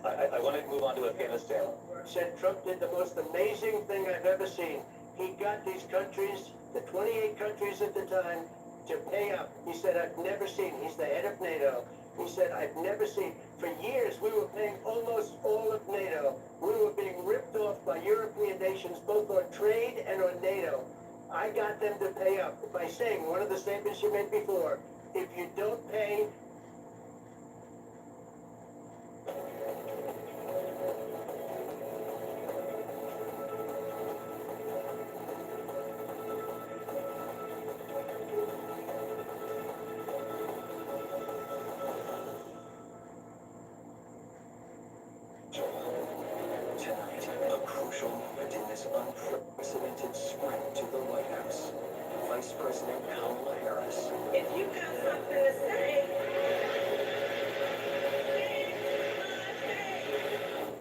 B: I want to move on to Afghanistan.
A: Said Trump did the most amazing thing I've ever seen. He got these countries, the 28 countries at the time, to pay up. He said, I've never seen, he's the head of NATO. He said, I've never seen, for years we were paying almost all of NATO. We were being ripped off by European nations, both on trade and on NATO. I got them to pay up by saying one of the statements you made before, if you don't pay,
D: Tonight, a crucial moment in this unprecedented sprint to the White House. Vice President Kamala Harris
E: If you got something to say,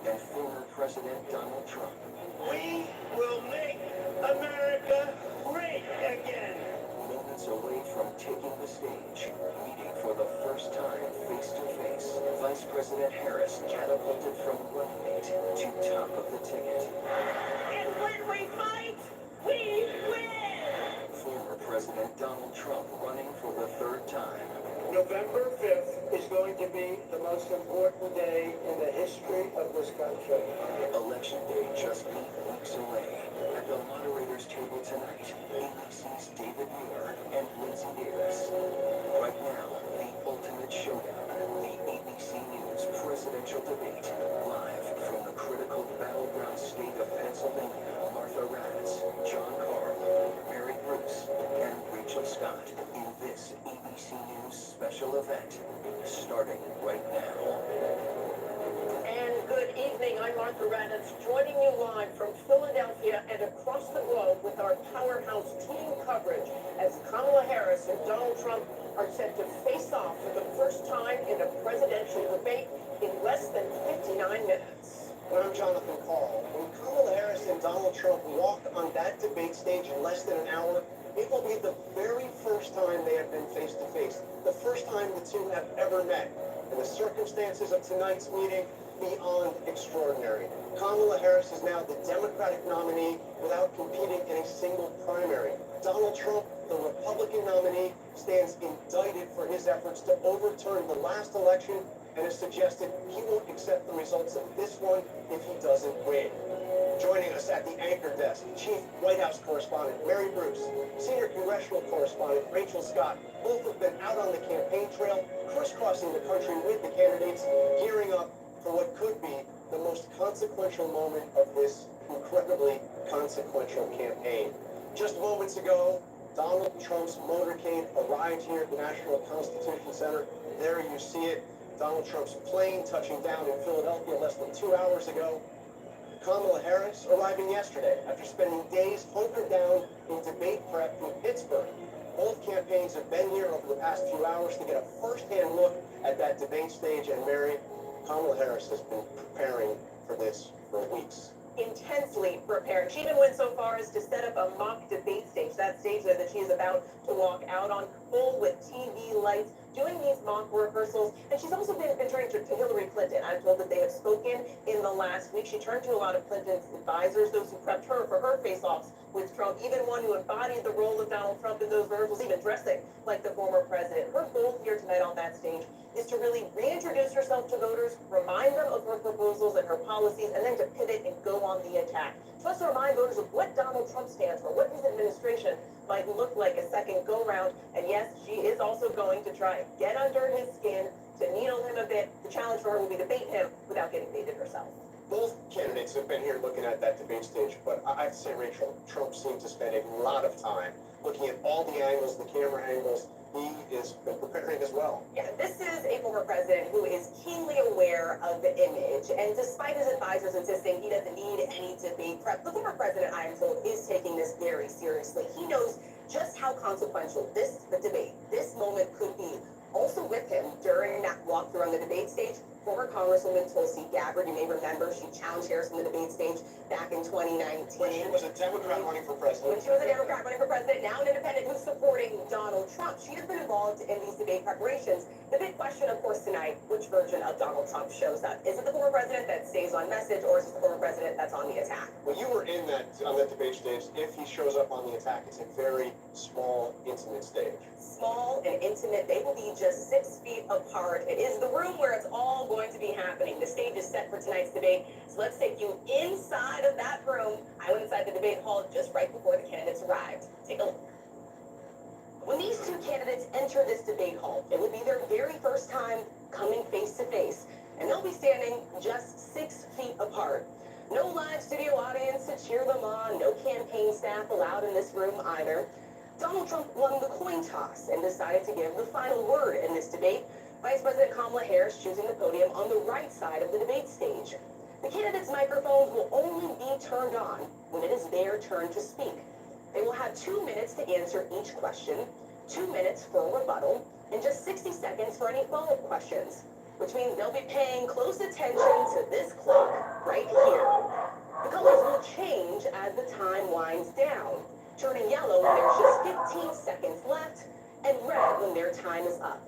D: and former President Donald Trump
A: we will make America great again.
D: moments away from taking the stage, meeting for the first time face-to-face. Vice President Harris catapulted from running mate to top of the ticket.
E: and when we fight, we win.
D: Former President Donald Trump running for the 3rd time.
A: November 5th is going to be the most important day in the history of this country.
D: Election Day just 8 weeks away. At the moderator's table tonight, ABC's David Muir and Linsey Davis. Right now, the ultimate showdown, the ABC News presidential debate, live from the critical battleground state of Pennsylvania. Martha Raddatz, John Carl, Mary Bruce, and Rachel Scott in this ABC News special event, starting right now.
I: And good evening, I'm Martha Raddatz, joining you live from Philadelphia and across the globe with our powerhouse team coverage as Kamala Harris and Donald Trump are set to face off for the first time in a presidential debate in less than 59 minutes.
J: And I'm Jonathan Carl. When Kamala Harris and Donald Trump walk on that debate stage in less than an hour, it will be the very first time they have been face-to-face, the first time the two have ever met. And the circumstances of tonight's meeting, beyond extraordinary. Kamala Harris is now the Democratic nominee without competing in a single primary. Donald Trump, the Republican nominee, stands indicted for his efforts to overturn the last election and has suggested he won't accept the results of this one if he doesn't win. Joining us at the anchor desk, Chief White House Correspondent Mary Bruce, Senior Congressional Correspondent Rachel Scott. Both have been out on the campaign trail, crisscrossing the country with the candidates, gearing up for what could be the most consequential moment of this incredibly consequential campaign. Just moments ago, Donald Trump's motorcade arrived here at the National Constitution Center. There you see it. Donald Trump's plane touching down in Philadelphia less than 2 hours ago. Kamala Harris arriving yesterday after spending days hunkered down in debate prep in Pittsburgh. Both campaigns have been here over the past few hours to get a first-hand look at that debate stage. And Mary, Kamala Harris has been preparing for this for weeks.
I: intensely prepared. She even went so far as to set up a mock debate stage, that stage that she is about to walk out on, full with TV lights, doing these mock rehearsals. And she's also been turning to Hillary Clinton. I'm told that they have spoken in the last week. She turned to a lot of Clinton's advisors, those who prepped her for her face-offs with Trump, even one who embodied the role of Donald Trump in those rehearsals, even dressing like the former president. Her goal here tonight on that stage is to really reintroduce herself to voters, remind them of her proposals and her policies, and then to pivot and go on the attack. She wants to remind voters of what Donald Trump stands for, what his administration might look like a second go-round. And yes, she is also going to try and get under his skin, to needle him a bit. The challenge for her will be to bait him without getting baited herself.
J: Both candidates have been here looking at that debate stage, but I have to say, Rachel, Trump seemed to spend a lot of time looking at all the angles, the camera angles. He has been preparing as well.
I: Yeah, this is a former president who is keenly aware of the image, and despite his advisors insisting he doesn't need any debate prep, the former president, I am told, is taking this very seriously. He knows just how consequential the debate, this moment could be. Also with him during that walkthrough on the debate stage, former Congresswoman Tulsi Gabbard, you may remember, she challenged Harris from the debate stage back in 2019.
J: When she was a Democrat running for president.
I: When she was a Democrat running for president, now an independent who's supporting Donald Trump. She has been involved in these debate preparations. The big question, of course, tonight, which version of Donald Trump shows up? Is it the former president that stays on message, or is it the former president that's on the attack?
J: Well, you were on that debate stage. If he shows up on the attack, it's a very small, intimate stage.
I: Small and intimate. They will be just 6 feet apart. It is the room where it's all going to be happening. The stage is set for tonight's debate. So let's take you inside of that room. I went inside the debate hall just right before the candidates arrived. Take a look. When these two candidates enter this debate hall, it would be their very first time coming face to face. And they'll be standing just 6 feet apart. No live studio audience to cheer them on. No campaign staff allowed in this room either. Donald Trump won the coin toss and decided to give the final word in this debate. Vice President Kamala Harris choosing the podium on the right side of the debate stage. The candidates' microphones will only be turned on when it is their turn to speak. They will have 2 minutes to answer each question, 2 minutes for a rebuttal, and just 60 seconds for any follow-up questions, which means they'll be paying close attention to this clock right here. The colors will change as the time winds down, turning yellow when there's just 15 seconds left, and red when their time is up.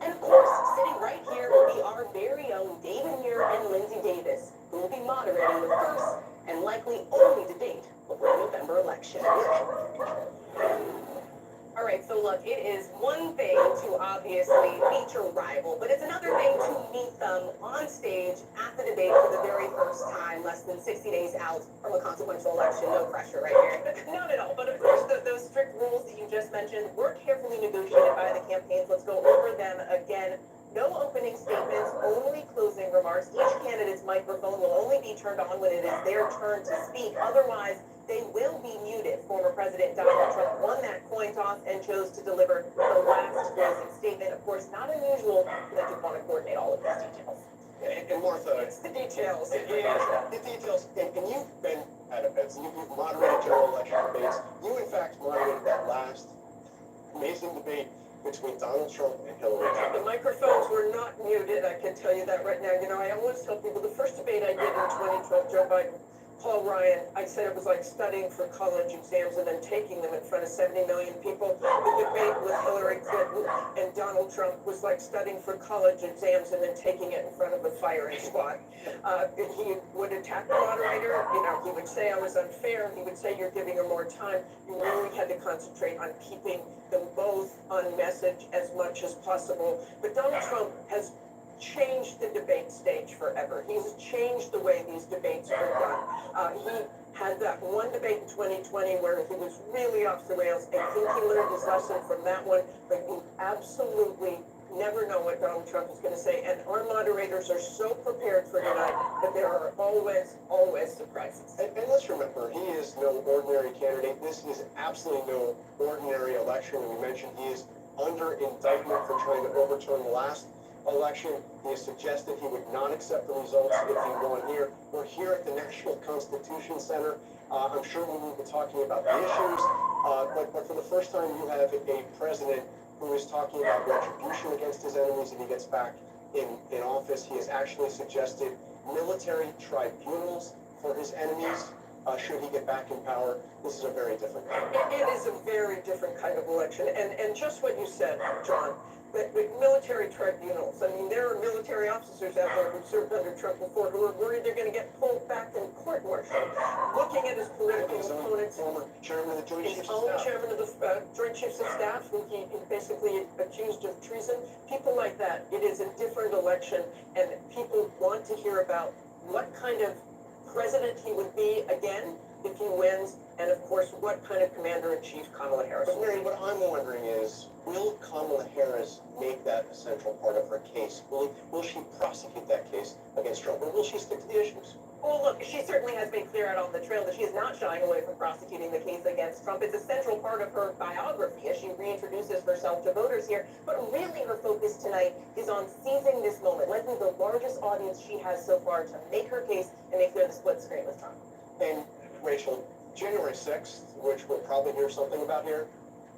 I: And of course, sitting right here will be our very own David Muir and Linsey Davis, who will be moderating the first and likely only debate before the November election. All right, so look, it is one thing to obviously meet your rival, but it's another thing to meet them on stage at the debate for the very first time, less than 60 days out from a consequential election. No pressure right here. Not at all, but of course, those strict rules that you just mentioned were carefully negotiated by the campaigns. Let's go over them again. No opening statements, only closing remarks. Each candidate's microphone will only be turned on when it is their turn to speak. Otherwise, they will be muted. Former President Donald Trump won that coin toss and chose to deliver the last closing statement. Of course, not unusual that you want to coordinate all of these details.
J: And Martha,
I: It's the details.
J: the details, and you've been at events, you've moderated general election debates. You, in fact, moderated that last amazing debate between Donald Trump and Hillary Clinton.
I: The microphones were not muted, I can tell you that right now. You know, I always tell people the first debate I did in 2012, Joe Biden, Paul Ryan, I said it was like studying for college exams and then taking them in front of 70 million people. The debate with Hillary Clinton and Donald Trump was like studying for college exams and then taking it in front of a firing squad. He would attack the moderator, you know, he would say I was unfair, he would say you're giving her more time. You really had to concentrate on keeping them both on message as much as possible. But Donald Trump has changed the debate stage forever. He's changed the way these debates are done. He had that one debate in 2020 where he was really off the rails. I think he learned his lesson from that one, but you absolutely never know what Donald Trump is going to say. And our moderators are so prepared for tonight that there are always surprises.
J: And let's remember, he is no ordinary candidate. This is absolutely no ordinary election. We mentioned he is under indictment for trying to overturn the last election. He has suggested he would not accept the results if he won here. We're here at the National Constitution Center. I'm sure we will be talking about the issues, but for the first time you have a president who is talking about retribution against his enemies if he gets back in office. He has actually suggested military tribunals for his enemies, should he get back in power. This is a very different kind.
I: It is a very different kind of election. And just what you said, John, but military tribunals. I mean, there are military officers out there who served under Trump before who are worried they're going to get pulled back and court-martialed. Looking at his political opponents,
J: former chairman of the Joint
I: his
J: Chiefs of
I: own
J: Staff.
I: chairman of the Joint Chiefs of Staff, who he basically accused of treason, people like that. It is a different election, and people want to hear about what kind of president he would be again if he wins, and of course, what kind of commander-in-chief Kamala Harris
J: But
I: will
J: Mary,
I: be.
J: what I'm wondering is, will Kamala Harris make that a central part of her case? Will she prosecute that case against Trump, or will she stick to the issues?
I: Well, look, she certainly has made clear out on the trail that she is not shying away from prosecuting the case against Trump. It's a central part of her biography as she reintroduces herself to voters here. But really her focus tonight is on seizing this moment, likely the largest audience she has so far, to make her case and make clear the split screen with Trump.
J: And Rachel, January 6th, which we'll probably hear something about here,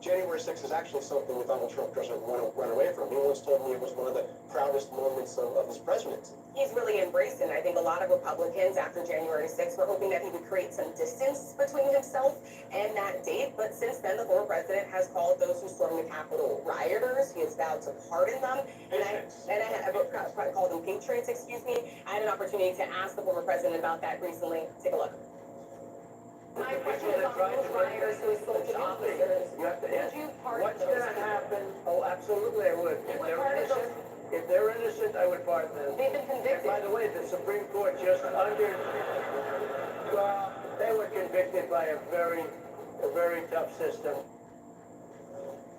J: January 6th is actually something that Donald Trump doesn't want to run away from. He once told me it was one of the proudest moments of his presidency.
K: He's really embraced it. I think a lot of Republicans after January 6th were hoping that he would create some distance between himself and that date. But since then, the former president has called those who stormed the Capitol rioters. He has vowed to pardon them. And I called them patriots, excuse me. I had an opportunity to ask the former president about that recently. Take a look. My question is on those rioters who assaulted officers.
I: You have to
K: Would
I: ask,
K: you pardon
I: what's
K: those
I: going to
K: people?
I: happen? Oh, absolutely I would. If they're innocent, I would pardon them.
K: They've been
I: And
K: convicted.
I: by the way, the Supreme Court just well, they were convicted by a very tough system.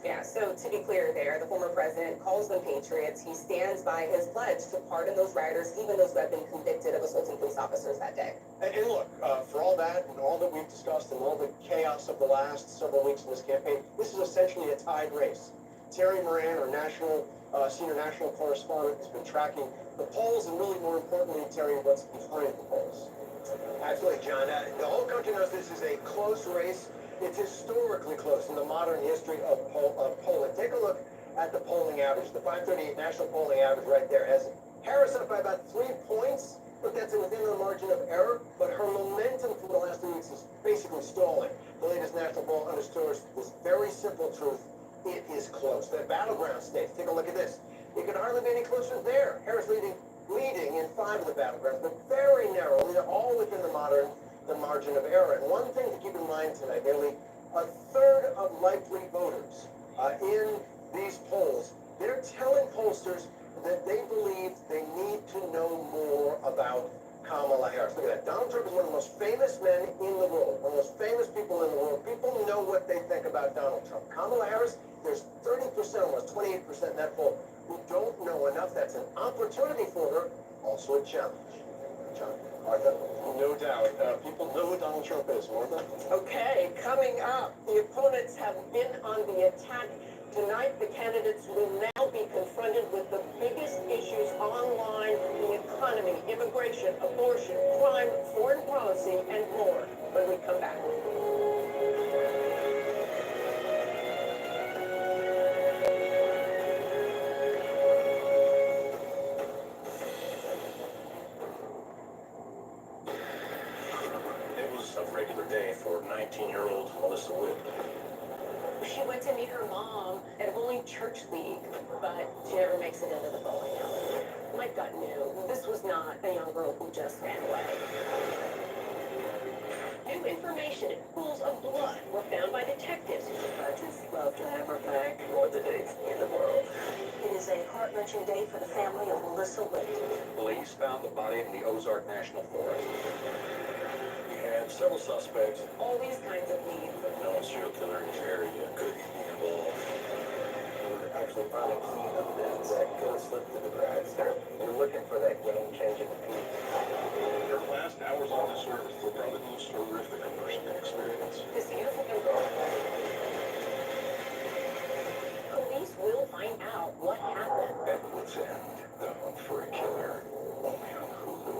K: Yeah, so to be clear there, the former president calls them patriots. He stands by his pledge to pardon those rioters, even those who have been convicted of assaulting police officers that day.
J: And look, for all that and all that we've discussed and all the chaos of the last several weeks in this campaign, this is essentially a tied race. Terry Moran, our senior national correspondent, has been tracking the polls and really more importantly, Terry, what's behind the polls.
L: Absolutely, John. The whole country knows this is a close race. It's historically close in the modern history of polling. Take a look at the polling average, the 538 national polling average right there. Has Harris up by about 3 points, but that's within the margin of error. But her momentum for the last 2 weeks is basically stalling. The latest national poll underscores this very simple truth. It is close. The battleground states, take a look at this. It could hardly be any closer there. Harris leading in 5 of the battlegrounds, but very narrowly. They're all within the margin of error. And one thing to keep in mind tonight, nearly a third of likely voters in these polls, they're telling pollsters that they believe they need to know more about Kamala Harris. Look at that. Donald Trump is one of the most famous men in the world, one of the most famous people in the world. People know what they think about Donald Trump. Kamala Harris, there's 30%, almost 28% in that poll, who don't know enough. That's an opportunity for her, also a challenge. John, Martha?
J: No doubt. People know who Donald Trump is, Martha.
I: Okay, coming up, the opponents have been on the attack. Tonight, the candidates will now be confronted with the biggest issues online, the economy, immigration, abortion, crime, foreign policy, and more when we come back.
H: It was a regular day for 19-year-old Melissa Wood.
K: She went to meet her mom at a bowling church league, but she never makes it into the bowling alley. My gut knew this was not a young girl who just ran away. New information and pools of blood were found by detectives. I just love to have her back more than anything in the world. It is a heart-wrenching day for the family of Melissa Wood.
H: Police found the body in the Ozark National Forest. We had several suspects.
K: All these kinds of leads.
H: No serial killer in this area could be involved.
L: We're actually finding key evidence that could have slipped through the cracks. We're looking for that game-changing piece.
H: Their last hours on this earth were probably the most horrific a person can experience.
K: This beautiful young girl. Police will find out what happened.
H: At Wit's End, the hunt for a killer, only on Hulu.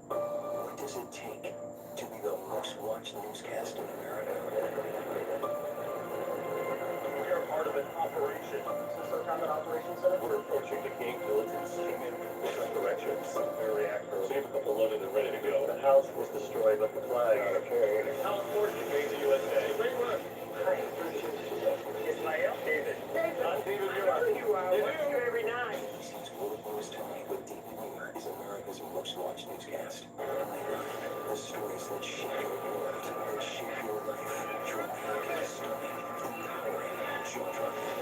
L: What does it take to be the most watched newscast in America?
H: We are part of combat operation. Is this our combat operation center? We're approaching the gate militants came in different directions. Very accurate. So you have a couple loaded and ready to go. The house was destroyed, but the flag. Okay. How important is the USA? Great work. Hi. Ismael. David. I'm David Muir.
I: There you are. Watch you every night.
D: ABC's World News Tonight with David Muir is America's most watched newscast. And later, the stories that shape your world, that shape your life, through America's stunning, empowering, children.